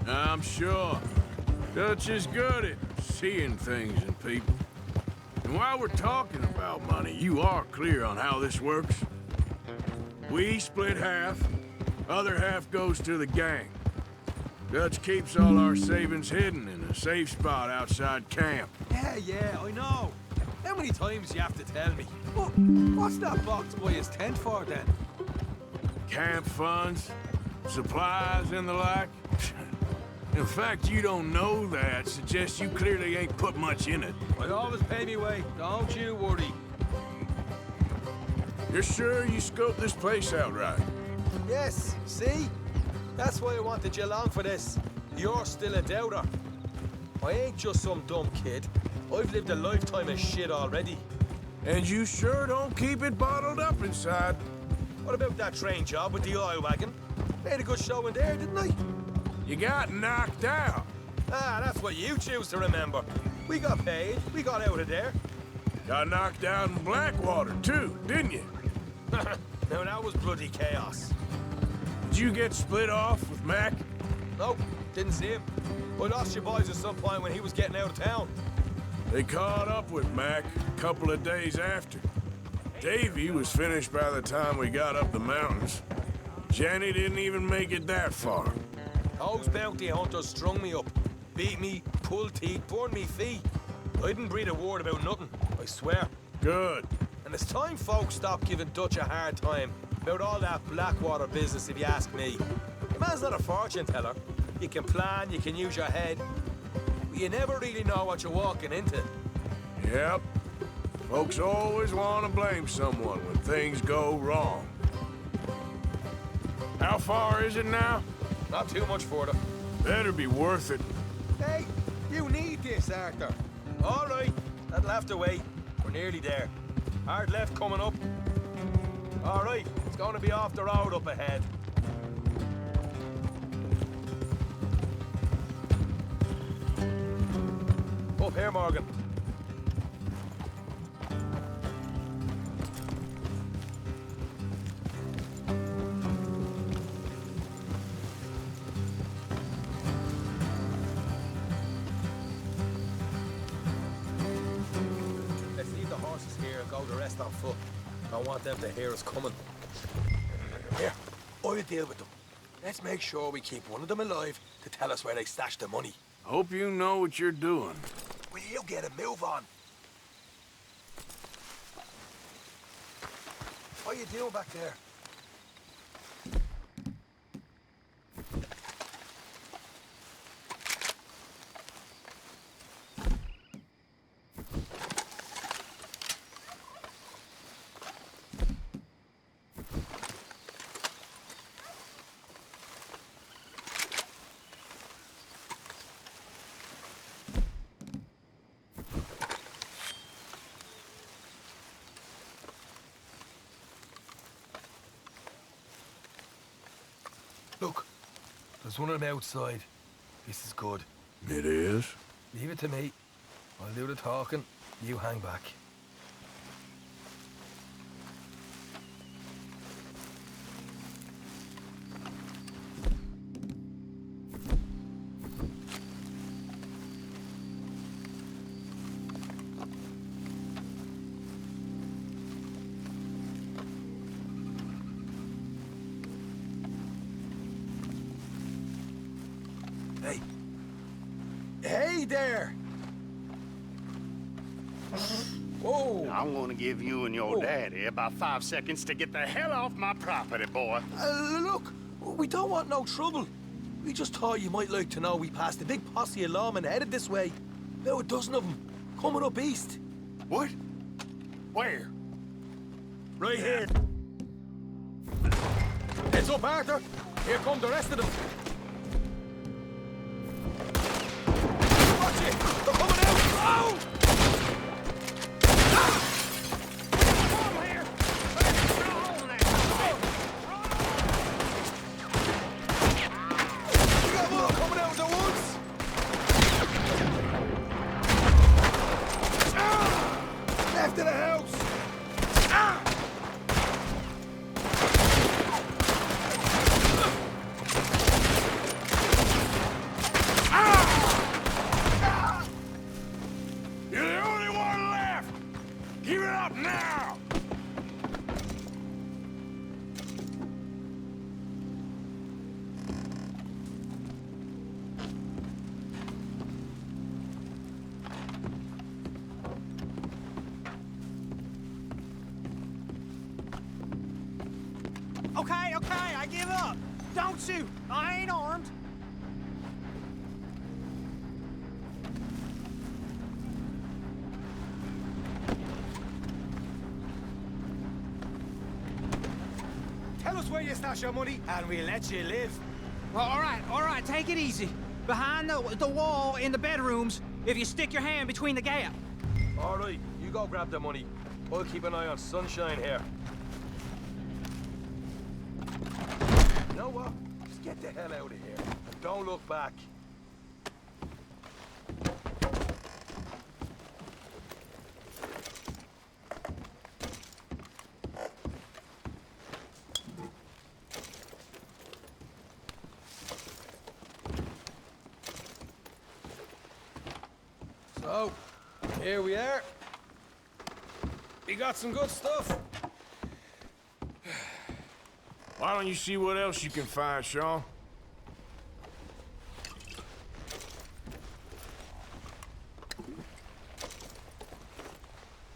I'm sure. Dutch is good at seeing things in people. And while we're talking about money, you are clear on how this works? We split half, other half goes to the gang. Dutch keeps all our savings hidden in a safe spot outside camp. Yeah, I know. How many times you have to tell me? What's that box by his tent for, then? Camp funds, supplies, and the like. In fact, you don't know that suggests you clearly ain't put much in it. I always pay me way, don't you worry. You're sure you scoped this place out right? Yes, see? That's why I wanted you along for this. You're still a doubter. I ain't just some dumb kid. I've lived a lifetime of shit already. And you sure don't keep it bottled up inside. What about that train job with the oil wagon? Made a good show in there, didn't I? You got knocked out. Ah, that's what you choose to remember. We got paid. We got out of there. Got knocked out in Blackwater, too, didn't you? Now, that was bloody chaos. Did you get split off with Mac? Nope, didn't see him. I lost your boys at some point when he was getting out of town. They caught up with Mac a couple of days after. Davy was finished by the time we got up the mountains. Jenny didn't even make it that far. Those bounty hunters strung me up. Beat me, pulled teeth, burned me feet. I didn't breathe a word about nothing, I swear. Good. And it's time folks stopped giving Dutch a hard time about all that Blackwater business, if you ask me. The man's not a fortune teller. You can plan, you can use your head, but you never really know what you're walking into. Yep. Folks always want to blame someone when things go wrong. How far is it now? Not too much further. Better be worth it. Hey, you need this, Arthur. All right, that'll have to wait. We're nearly there. Hard left coming up. All right, it's going to be off the road up ahead. Up here, Morgan. Let's leave the horses here and go the rest on foot. I want them to hear us coming. Here, I'll deal with them. Let's make sure we keep one of them alive to tell us where they stashed the money. Hope you know what you're doing. Will you get a move on? What are you doing back there? Look, there's one of them outside. This is good. It is? Leave it to me. I'll do the talking. You hang back. Hey. Hey there! Whoa! I'm gonna give you and your daddy about 5 seconds to get the hell off my property, boy. Look, we don't want no trouble. We just thought you might like to know we passed a big posse of lawmen headed this way. About a dozen of them, coming up east. What? Where? Right here. Heads up, Arthur. Here come the rest of them. Watch it! They're coming out! Oh! To the house! Ah! Ah! You're the only one left! Give it up now! Okay, I give up. Don't shoot. I ain't armed. Tell us where you stash your money, and we'll let you live. Well, all right, take it easy. Behind the wall in the bedrooms, if you stick your hand between the gap. All right, you go grab the money. I'll keep an eye on Sunshine here. You know what? Just get the hell out of here. And don't look back. Here we are. We got some good stuff. Why don't you see what else you can find, Sean?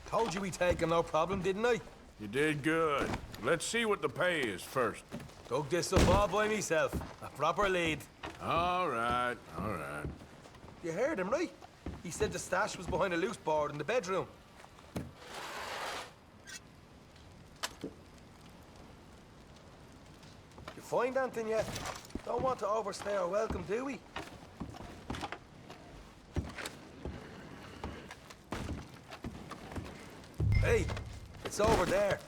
Told you we'd take him, no problem, didn't I? You did good. Let's see what the pay is first. Dug this up all by myself. A proper lead. All right, all right. You heard him, right? He said the stash was behind a loose board in the bedroom. You find anything yet? Don't want to overstay our welcome, do we? Hey, it's over there.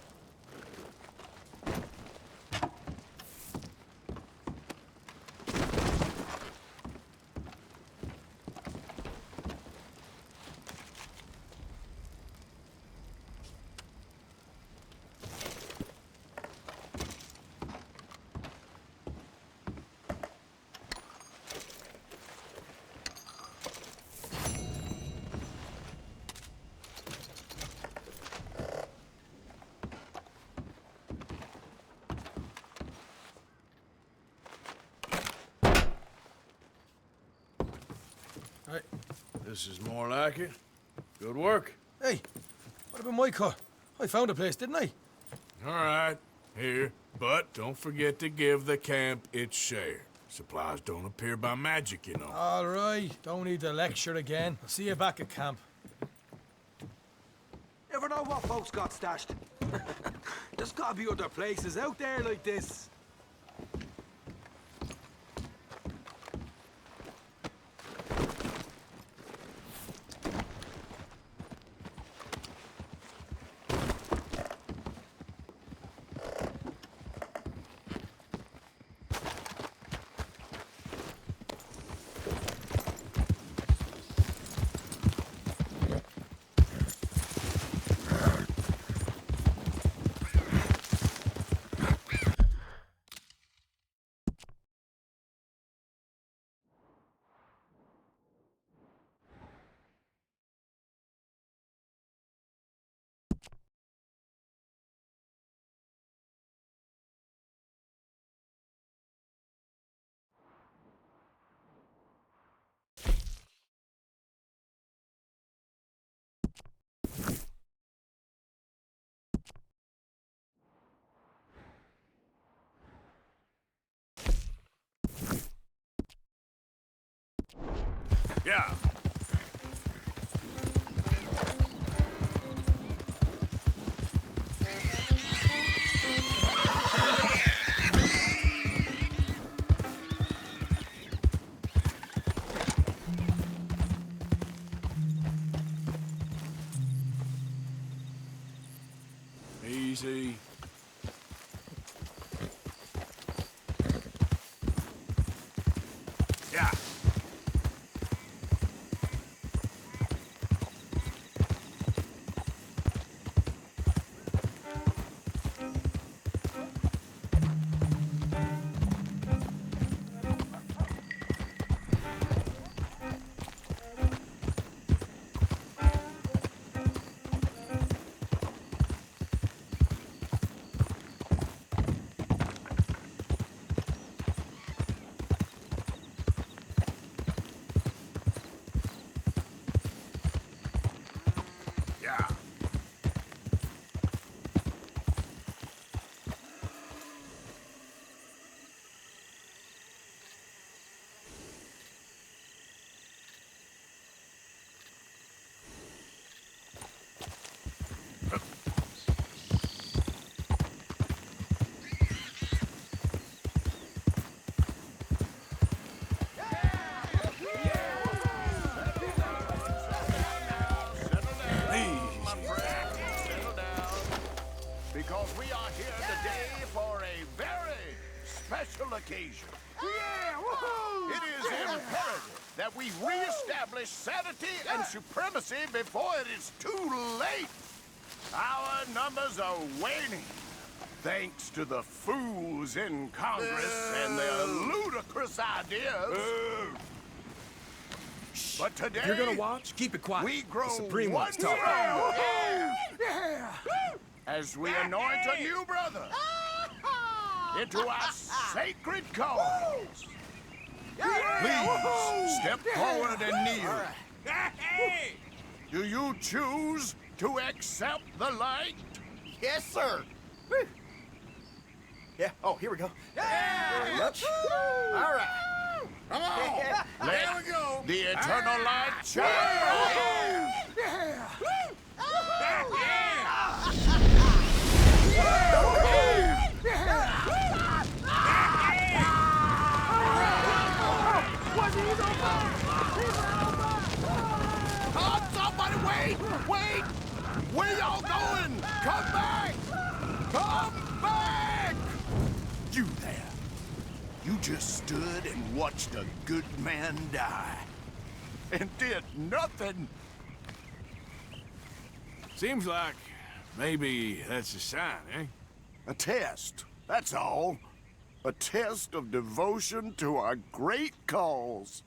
Right. This is more like it. Good work. Hey, what about my car? I found a place, didn't I? All right, here. But don't forget to give the camp its share. Supplies don't appear by magic, you know. All right, don't need the lecture again. I'll see you back at camp. Never know what folks got stashed. There's gotta be other places out there like this. Yeah. Easy. Yeah. Occasion. Yeah, woohoo! It is imperative that we re-establish sanity and supremacy before it is too late. Our numbers are waning, thanks to the fools in Congress and their ludicrous ideas. Shh! But today, if you're gonna watch, keep it quiet. we grow The Supreme one One's talking. as we anoint a new brother into our sacred cause. Please step forward and kneel. Do you choose to accept the light? Yes, sir. Yeah, oh, here we go. Very much. All right. Come on. There we go. The eternal light shine. Oh, somebody wait! Wait! Where y'all going? Come back! Come back! You there. You just stood and watched a good man die. And did nothing. Seems like maybe that's a sign, eh? A test, that's all. A test of devotion to our great cause.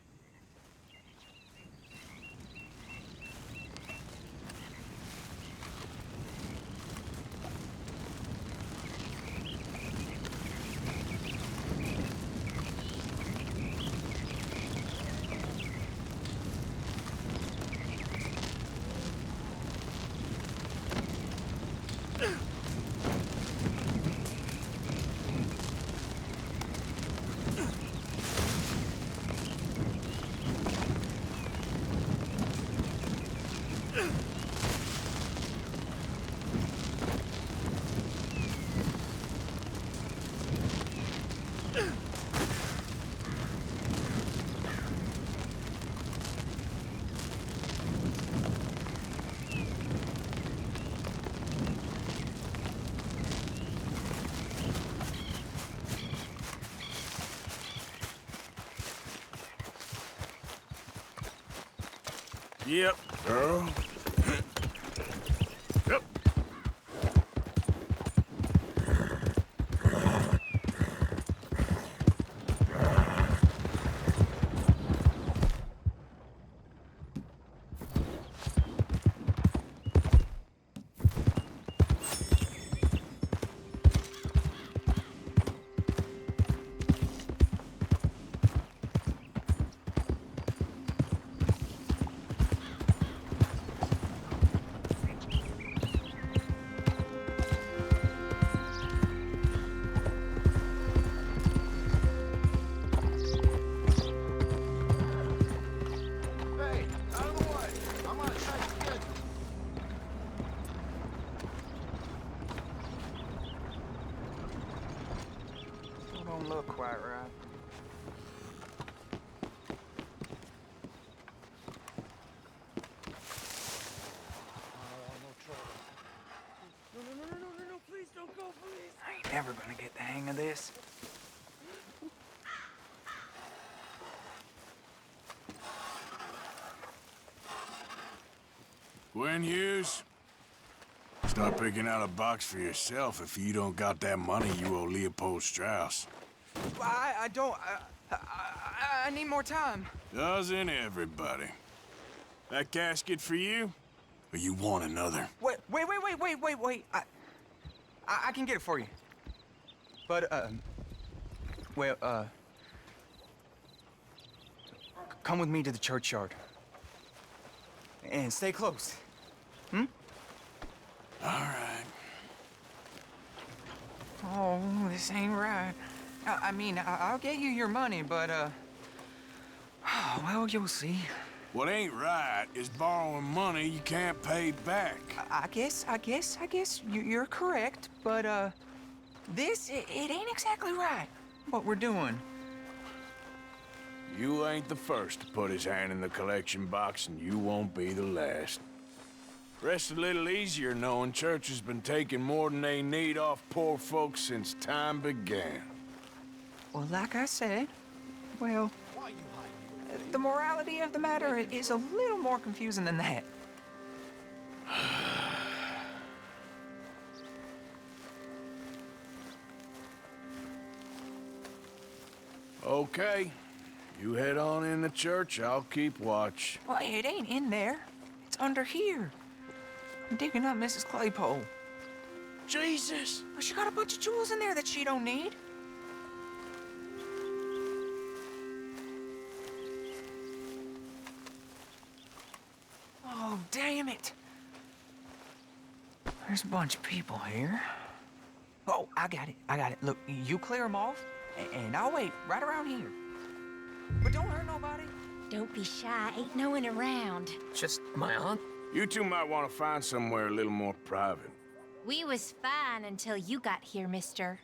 Yep, girl. Yep. Hey, out of the way. I'm on a tight schedule. Still don't look quite right. No, please don't go, please. I ain't never gonna get the hang of this. Gwen Hughes, start picking out a box for yourself if you don't got that money you owe Leopold Strauss. I don't. I need more time. Doesn't everybody? That casket for you? Or you want another? Wait. I can get it for you. But, come with me to the churchyard. And stay close. Hmm? All right. Oh, this ain't right. I mean, I'll get you your money, but, well, you'll see. What ain't right is borrowing money you can't pay back. I guess you're correct, but, it ain't exactly right, what we're doing. You ain't the first to put his hand in the collection box, and you won't be the last. Rests a little easier knowing church has been taking more than they need off poor folks since time began. Well, like I said, well, the morality of the matter is a little more confusing than that. Okay. You head on in the church, I'll keep watch. Well, it ain't in there. It's under here. I'm digging up Mrs. Claypole. Jesus! Well, she got a bunch of jewels in there that she don't need. Oh, damn it. There's a bunch of people here. Oh, I got it. Look, you clear them off, and I'll wait right around here. But don't hurt nobody. Don't be shy. Ain't no one around. Just my aunt. You two might want to find somewhere a little more private. We was fine until you got here, mister.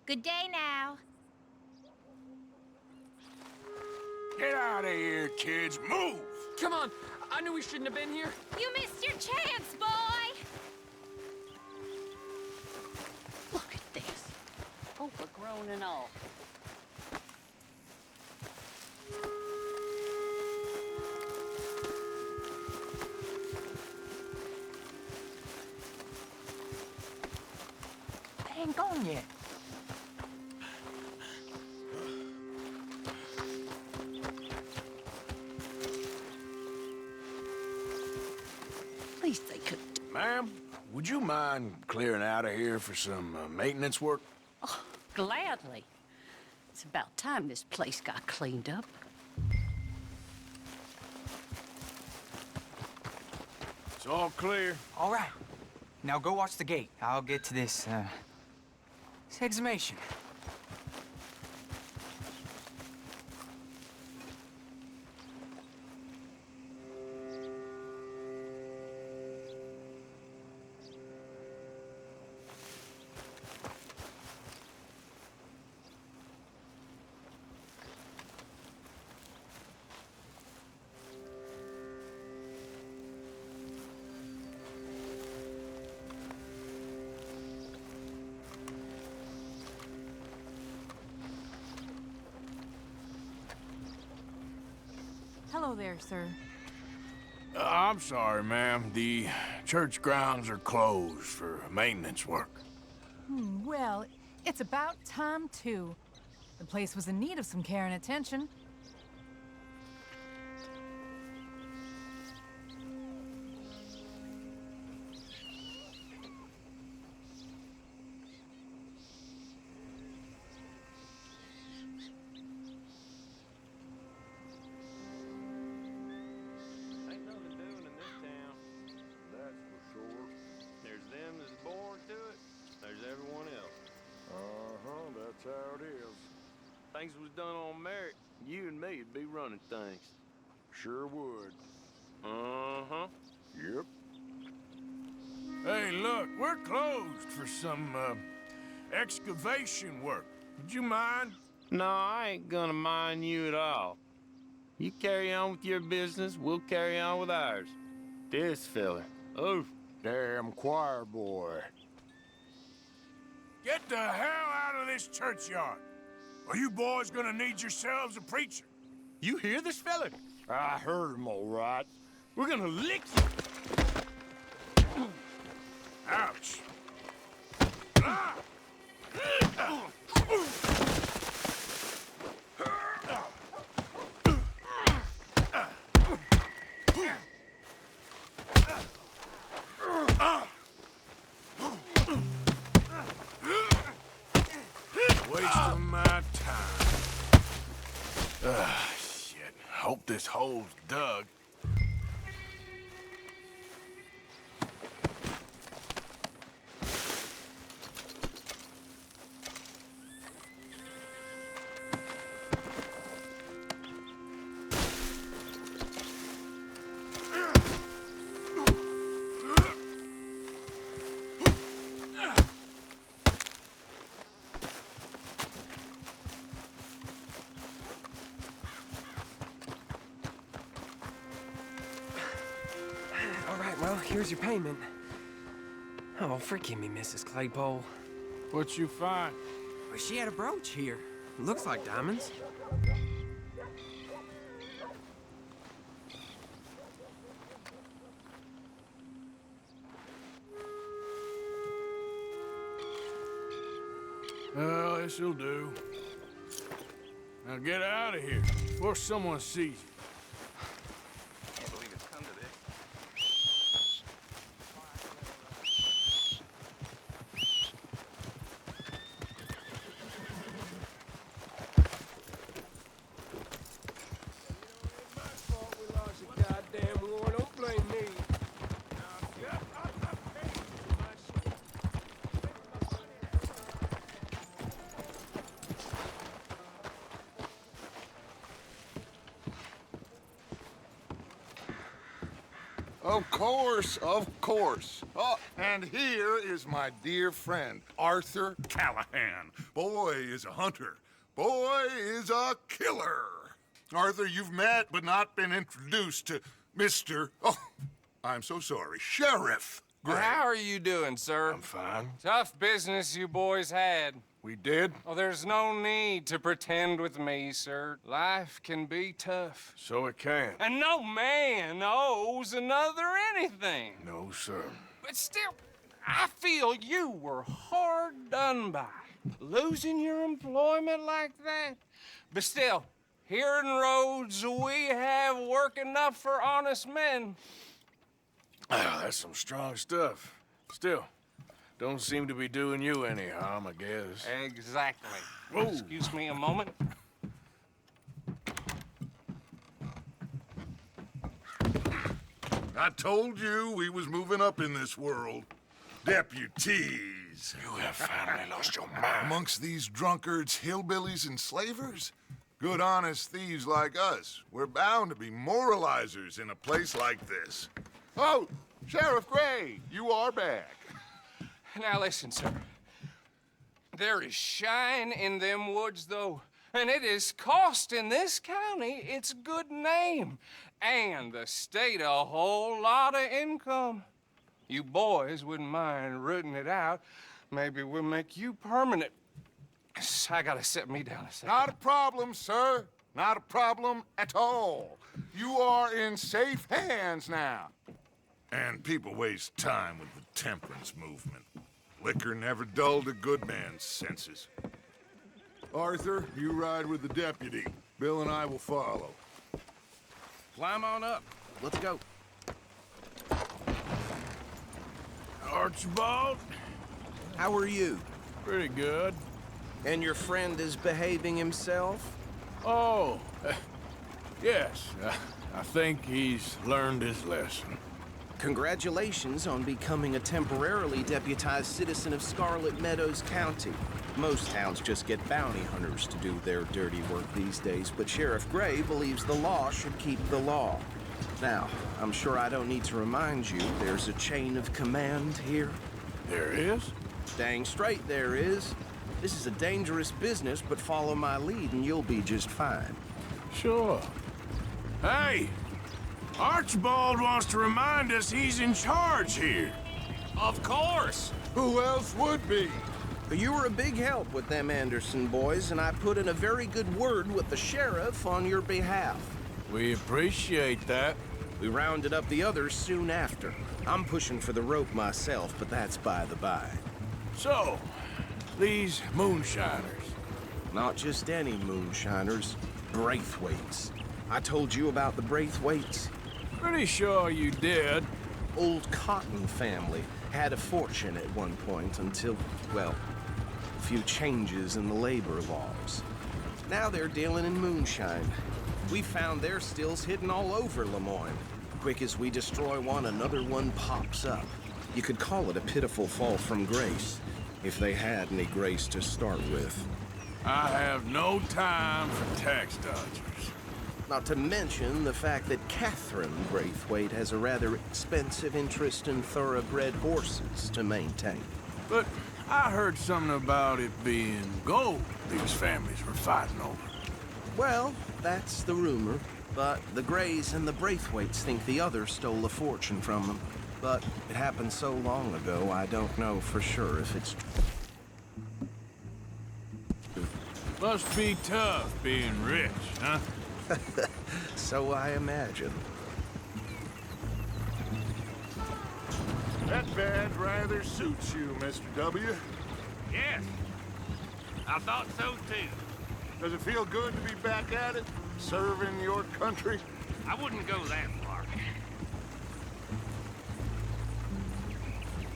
Good day now. Get out of here, kids. Move! Come on. I knew we shouldn't have been here. You missed your chance, boy! Look at this. Overgrown and all. They ain't gone yet. At least they could. Ma'am, would you mind clearing out of here for some maintenance work? Oh, gladly. It's about time this place got cleaned up. It's all clear. All right. Now go watch the gate. I'll get to this exhumation. Hello there, sir. I'm sorry, ma'am. The church grounds are closed for maintenance work. Well, it's about time, too. The place was in need of some care and attention. That's how it is. Things was done on merit, you and me'd be running things. Sure would. Uh-huh. Yep. Hey, look, we're closed for some, excavation work. Would you mind? No, I ain't gonna mind you at all. You carry on with your business, we'll carry on with ours. This fella. Oh, damn choir boy. Get the hell out of this churchyard, or you boys gonna need yourselves a preacher. You hear this fella? I heard him all right. We're gonna lick you. Ouch. Ah! Wasting my time. Shit. Hope this hole's dug. Well, here's your payment. Oh, forgive me, Mrs. Claypole. What'd you find? Well, she had a brooch here. Looks like diamonds. Well, this'll do. Now get out of here before someone sees you. Can't believe it's come to this. Of course, of course. Oh, and here is my dear friend, Arthur Callahan. Boy is a hunter. Boy is a killer. Arthur, you've met but not been introduced to Mr. Oh, I'm so sorry, Sheriff Gray. How are you doing, sir? I'm fine. Tough business you boys had. We did? Oh, there's no need to pretend with me, sir. Life can be tough. So it can. And no man owes another anything. No, sir. But still, I feel you were hard done by. Losing your employment like that. But still, here in Rhodes, we have work enough for honest men. Ah, that's some strong stuff. Still, don't seem to be doing you any harm, I guess. Exactly. Whoa. Excuse me a moment. I told you we was moving up in this world. Deputies. You have finally lost your mind. Amongst these drunkards, hillbillies, and slavers? Good, honest thieves like us. We're bound to be moralizers in a place like this. Oh, Sheriff Gray, you are back. Now listen, sir. There is shine in them woods, though, and it is costing this county its good name and the state a whole lot of income. You boys wouldn't mind rooting it out. Maybe we'll make you permanent. I gotta sit me down a second. Not a problem, sir. Not a problem at all. You are in safe hands now. And people waste time with the temperance movement. Liquor never dulled a good man's senses. Arthur, you ride with the deputy. Bill and I will follow. Climb on up. Let's go. Archibald? How are you? Pretty good. And your friend is behaving himself? Oh, yes. I think he's learned his lesson. Congratulations on becoming a temporarily deputized citizen of Scarlet Meadows County. Most towns just get bounty hunters to do their dirty work these days, but Sheriff Gray believes the law should keep the law. Now, I'm sure I don't need to remind you, there's a chain of command here. There is? Dang straight there is. This is a dangerous business, but follow my lead and you'll be just fine. Sure. Hey! Archibald wants to remind us he's in charge here. Of course! Who else would be? You were a big help with them Anderson boys, and I put in a very good word with the sheriff on your behalf. We appreciate that. We rounded up the others soon after. I'm pushing for the rope myself, but that's by the by. So, these moonshiners. Not just any moonshiners, Braithwaites. I told you about the Braithwaites? Pretty sure you did. Old Cotton family had a fortune at one point until, well, a few changes in the labor laws. Now they're dealing in moonshine. We found their stills hidden all over Lemoyne. Quick as we destroy one, another one pops up. You could call it a pitiful fall from grace, if they had any grace to start with. I have no time for tax dodgers. Not to mention the fact that Catherine Braithwaite has a rather expensive interest in thoroughbred horses to maintain. But I heard something about it being gold these families were fighting over. Well, that's the rumor. But the Grays and the Braithwaites think the other stole a fortune from them. But it happened so long ago, I don't know for sure if it's true. Must be tough being rich, huh? So I imagine. That badge rather suits you, Mr. W. Yes, I thought so too. Does it feel good to be back at it? Serving your country? I wouldn't go that far.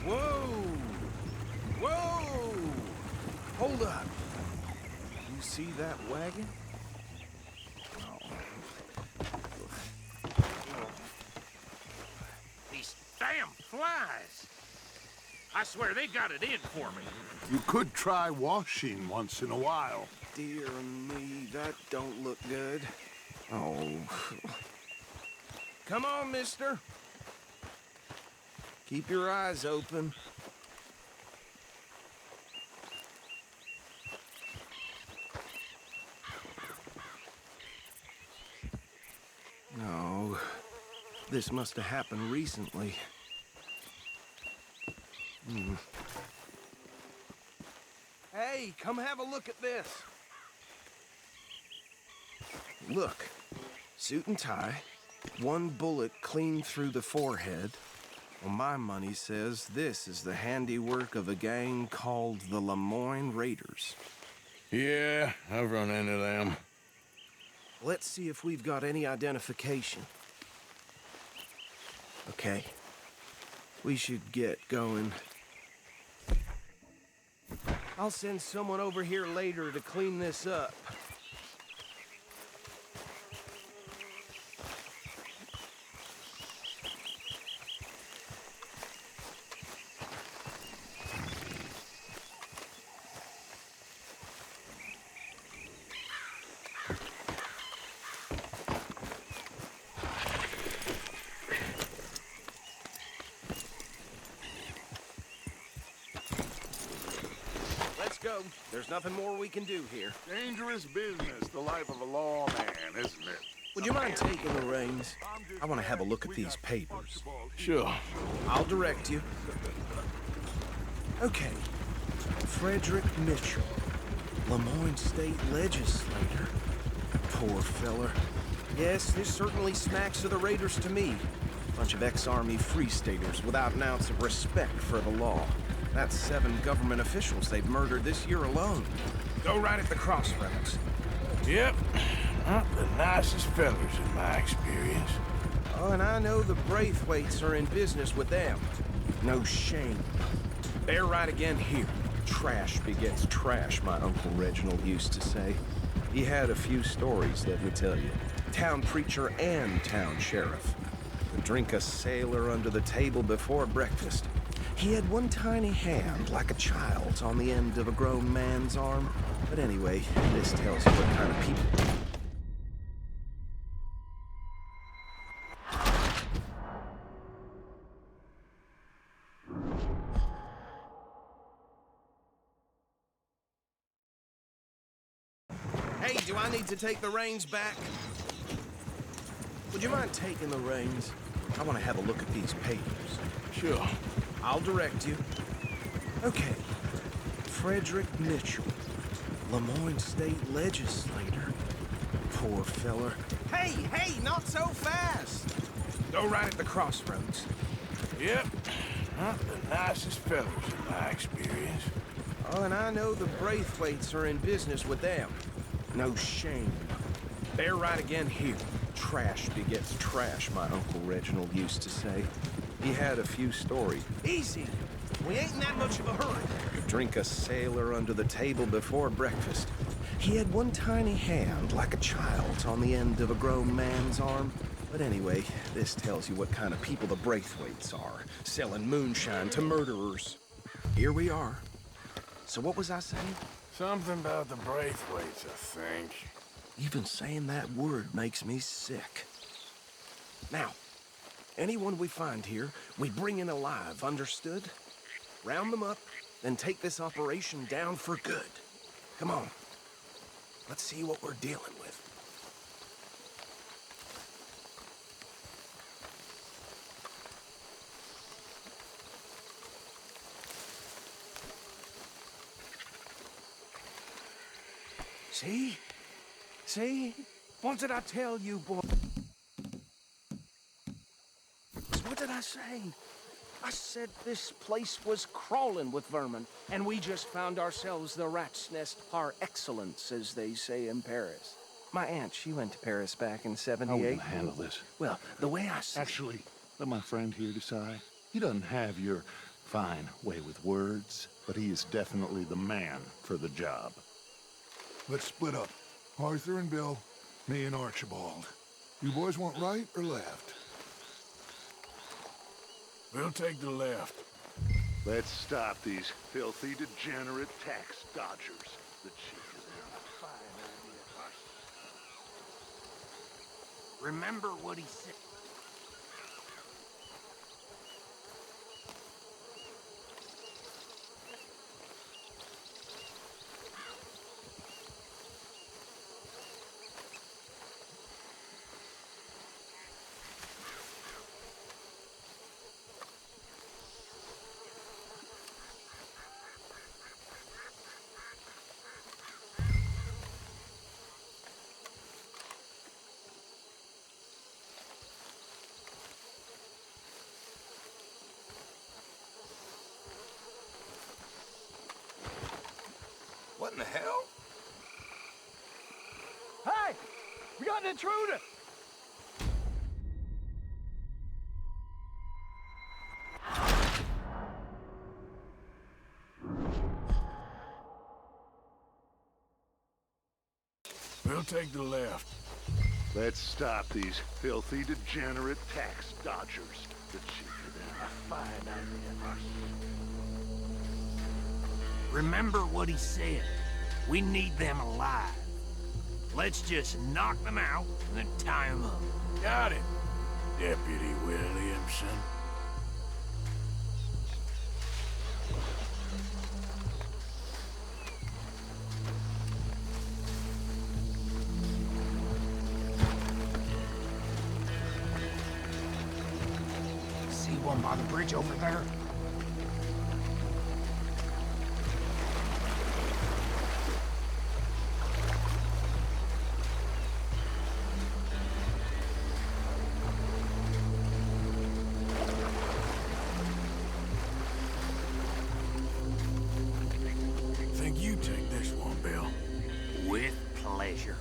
Whoa! Whoa! Hold up. You see that wagon? These damn flies. I swear they got it in for me. You could try washing once in a while. Dear me, that don't look good. Oh. Come on, mister. Keep your eyes open. No. This must have happened recently. Hey, come have a look at this. Look, suit and tie, one bullet clean through the forehead. Well, my money says this is the handiwork of a gang called the Lemoyne Raiders. Yeah, I've run into them. Let's see if we've got any identification. Okay, we should get going. I'll send someone over here later to clean this up. Go. There's nothing more we can do here. Dangerous business, the life of a lawman, isn't it? Would you mind taking the reins? I want to have a look at these papers. Sure. I'll direct you. Okay. Frederick Mitchell, Lemoyne State Legislator. Poor feller. Yes, this certainly smacks of the Raiders to me. Bunch of ex-Army Free Staters without an ounce of respect for the law. That's 7 government officials they've murdered this year alone. Go right at the crossroads. Yep. Not the nicest fellas in my experience. Oh, and I know the Braithwaites are in business with them. No shame. They're right again here. Trash begets trash, my Uncle Reginald used to say. He had a few stories, let me tell you. Town preacher and town sheriff. Could drink a sailor under the table before breakfast. He had one tiny hand, like a child's, on the end of a grown man's arm. But anyway, this tells you what kind of people... Hey, do I need to take the reins back? Would you mind taking the reins? I want to have a look at these papers. Sure. I'll direct you. Okay. Frederick Mitchell, Lemoyne State Legislator. Poor feller. Hey, hey, not so fast! Go right at the crossroads. Yep. Not the nicest fellas in my experience. Oh, and I know the Braithwaites are in business with them. No shame. They're right again here. Trash begets trash, my Uncle Reginald used to say. He had a few stories. Easy. We ain't in that much of a hurry. Could drink a sailor under the table before breakfast. He had one tiny hand, like a child's, on the end of a grown man's arm. But anyway, this tells you what kind of people the Braithwaites are, selling moonshine to murderers. Here we are. So what was I saying? Something about the Braithwaites, I think. Even saying that word makes me sick. Now, anyone we find here, we bring in alive, understood? Round them up, then take this operation down for good. Come on. Let's see what we're dealing with. See? See? What did I tell you, boy? What did I say? I said this place was crawling with vermin, and we just found ourselves the rat's nest par excellence, as they say in Paris. My aunt, she went to Paris back in '78. How are we gonna handle this? Well, the way I see... Actually, let my friend here decide. He doesn't have your fine way with words, but he is definitely the man for the job. Let's split up. Arthur and Bill, me and Archibald. You boys want right or left? We'll take the left. Let's stop these filthy, degenerate tax dodgers. The chief is in a fine idea. Remember what he said. What in the hell? Hey! We got an intruder! We'll take the left. Let's stop these filthy, degenerate tax dodgers. The chief is in a fine idea. Remember what he said. We need them alive. Let's just knock them out and then tie them up. Got it, Deputy Williamson. See one by the bridge over there? Think you take this one, Bill. With pleasure.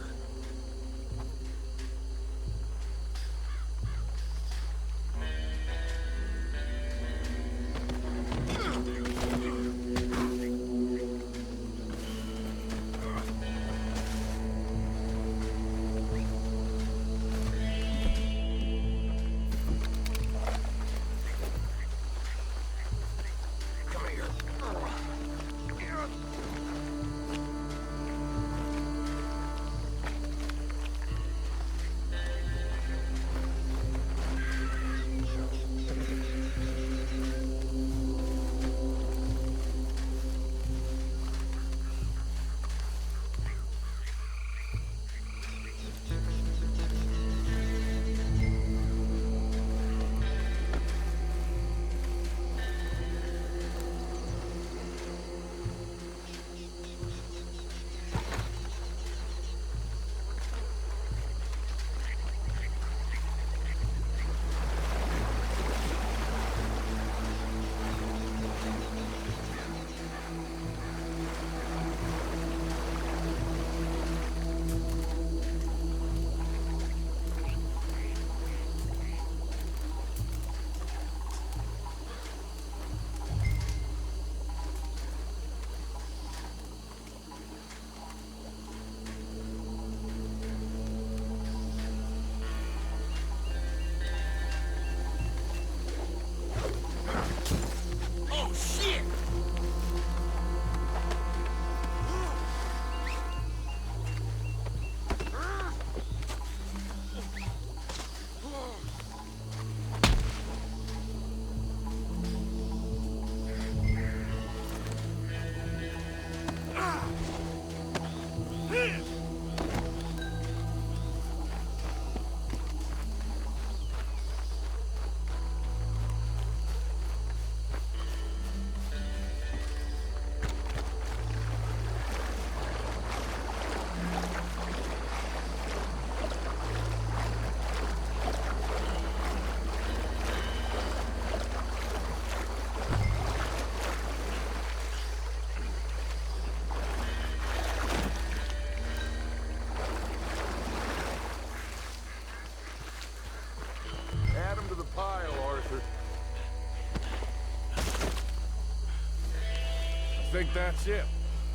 think that's it.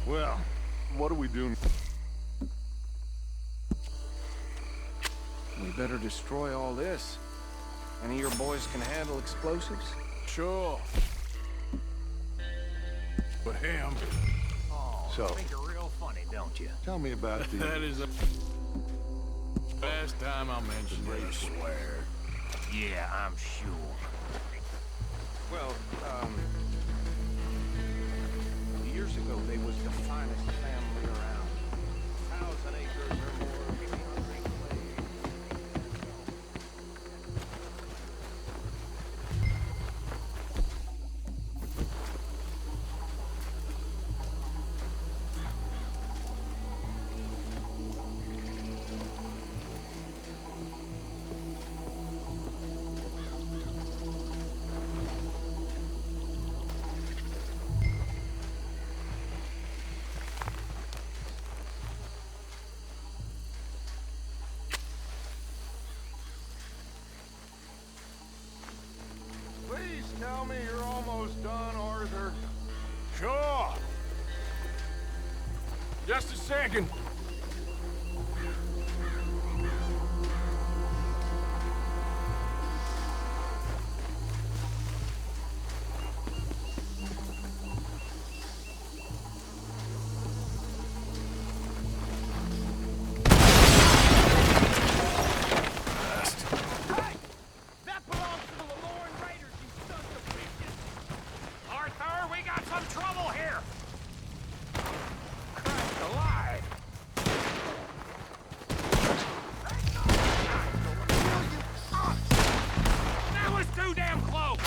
Well, what do we do? We better destroy all this. Any of your boys can handle explosives? Sure. But him... Oh, So- think you're real funny, don't you? Tell me about the... That is the last time I'll mention it, I swear. Yeah, I'm sure. Well, years ago, they was the finest family around. 1,000 acres or more, maybe 100 acres. Please tell me you're almost done, Arthur. Sure. Just a second. That belongs to the Lemoyne Raiders, you sons of bitches! Arthur, we got some trouble here! Christ alive! That was too damn close!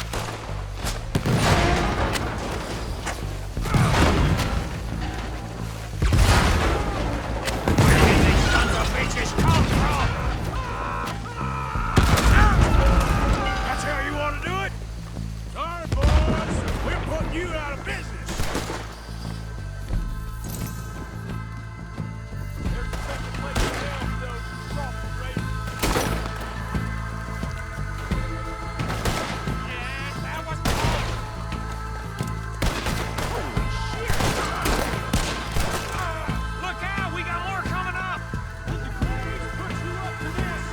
Where did these sons of bitches come from? That's how you want to do it? Sorry, boys. We're putting you out of business. There's a second place in hell, those soft raiders. Yes, that was close. Holy shit! Look out, we got more coming up. Will the Graves put you up to this?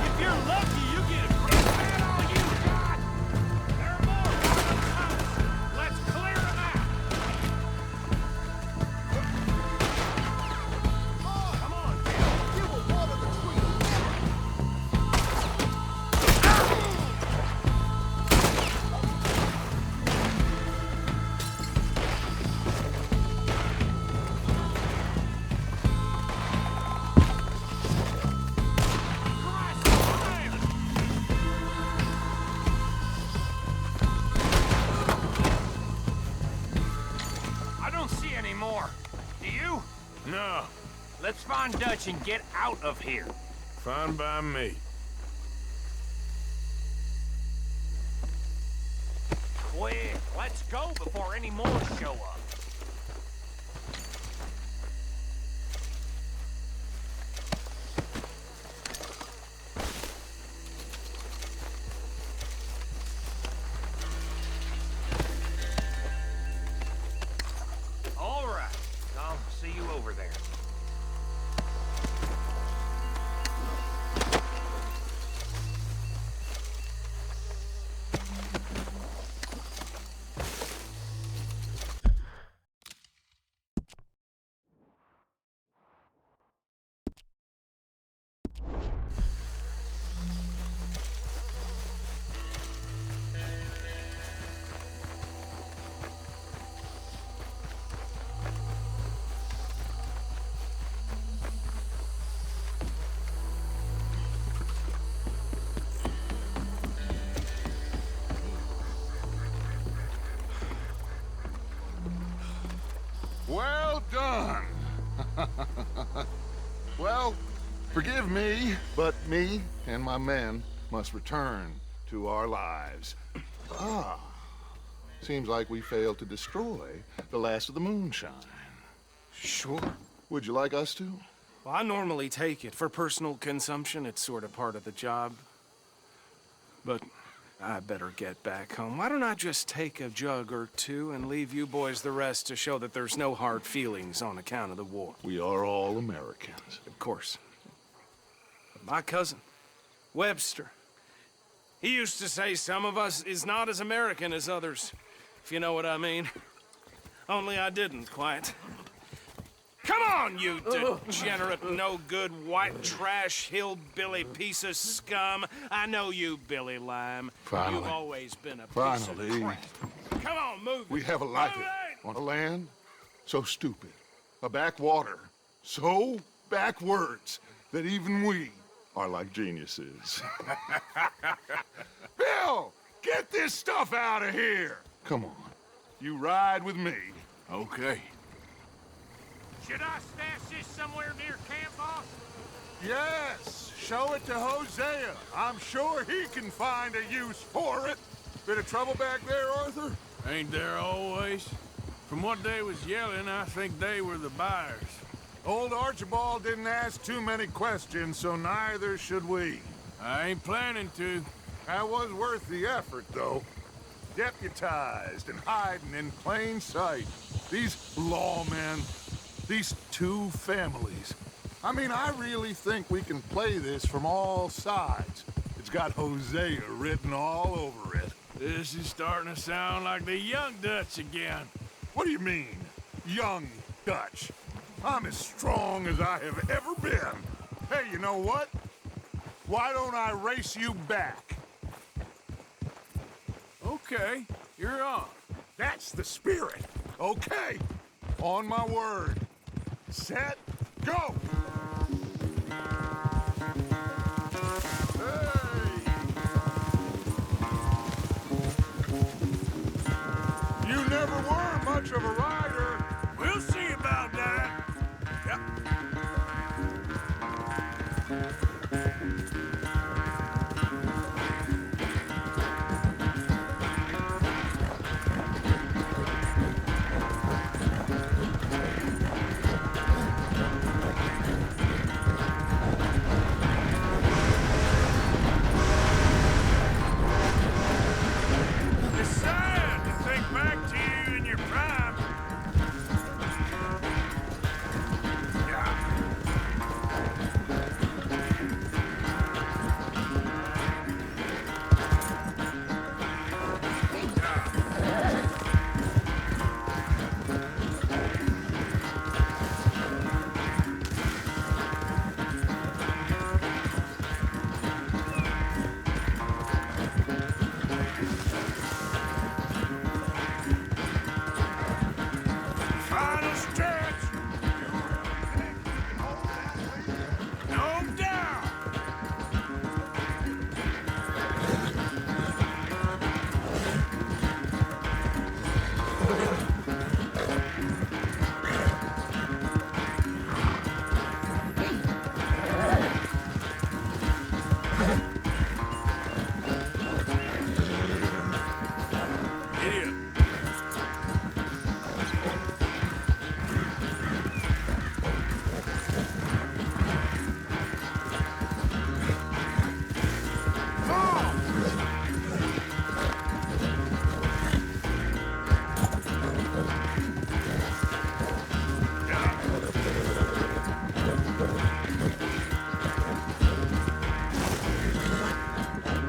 If you're lucky, you get a great man all you got. There are more coming. Let's clear them out. Come on, Bill. You will water the tree. Christ alive! I don't see any more. Do you? No. Let's find Dutch and get out of here. Fine by me. Quick, let's go before any more show up. All right, I'll see you over there. Well done. Well, forgive me, but me and my men must return to our lives. Ah, seems like we failed to destroy the last of the moonshine. Sure. Would you like us to? Well, I normally take it. For personal consumption, it's sort of part of the job. But I better get back home. Why don't I just take a jug or two and leave you boys the rest to show that there's no hard feelings on account of the war? We are all Americans. Of course. But my cousin, Webster, he used to say some of us is not as American as others, if you know what I mean. Only I didn't quite. Come on, you degenerate, no-good, white trash, hillbilly piece of scum. I know you, Billy Lime. Finally. You've always been a piece Finally. of crap. Come on, move it. We have a life on a land so stupid, a backwater so backwards that even we are like geniuses. Bill, get this stuff out of here. Come on, you ride with me. Okay. Should I stash this somewhere near camp, boss? Yes, show it to Hosea. I'm sure he can find a use for it. Bit of trouble back there, Arthur? Ain't there always? From what they was yelling, I think they were the buyers. Old Archibald didn't ask too many questions, so neither should we. I ain't planning to. That was worth the effort, though. Deputized and hiding in plain sight. These lawmen, these two families. I mean, I really think we can play this from all sides. It's got Hosea written all over it. This is starting to sound like the Young Dutch again. What do you mean, Young Dutch? I'm as strong as I have ever been. Hey, you know what? Why don't I race you back? Okay, you're on. That's the spirit. Okay, on my word. Set, go! Hey! You never were much of a rider. We'll see about that. Yep. It's sad to think back to you in your prime. Final stretch. No doubt. Idiot.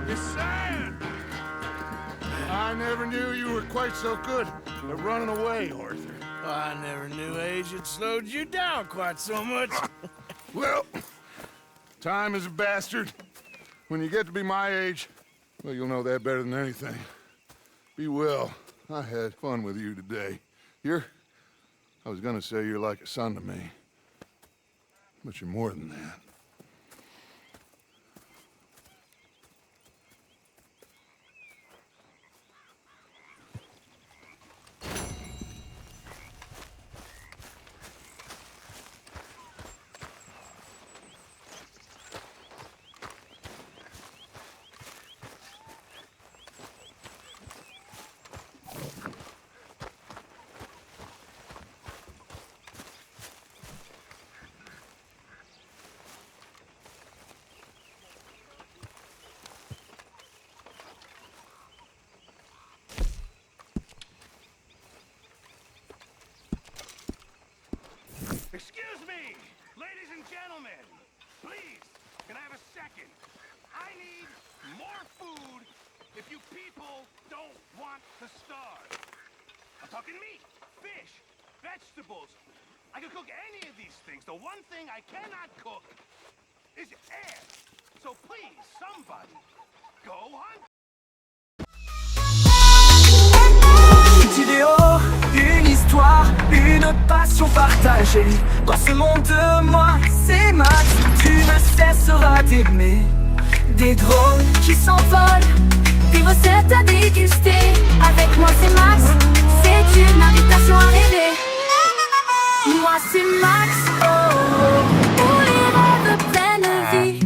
It's sad. I never knew you were quite so good at running away, Arthur. I never knew age had slowed you down quite so much. Well, time is a bastard. When you get to be my age, well, you'll know that better than anything. Be well. I had fun with you today. I was gonna say you're like a son to me. But you're more than that. second. I need more food if you people don't want to starve. I'm talking meat, fish, vegetables. I can cook any of these things. The one thing I cannot cook is air. So please, somebody, go hunt. Une idéo, une histoire, une passion partagée. Dans ce monde, moi, c'est Max. Tu ne cesseras d'aimer. Des drones qui s'envolent, des recettes à déguster. Avec moi, c'est Max. C'est une invitation à rêver. Moi, c'est Max. Oh, oh, où les rêves prennent vie.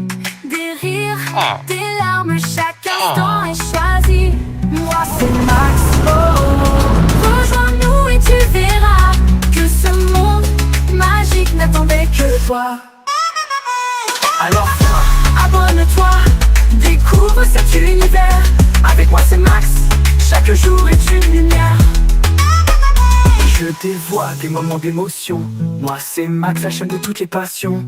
Des rires, des larmes, chaque instant est choisi. Moi, c'est Max. Oh, oh. Rejoins-nous et tu verras que ce monde magique n'attendait que toi. Alors viens, abonne-toi, découvre cet univers. Avec moi c'est Max, chaque jour est une lumière. Je dévoile des moments d'émotion. Moi c'est Max, la chaîne de toutes les passions.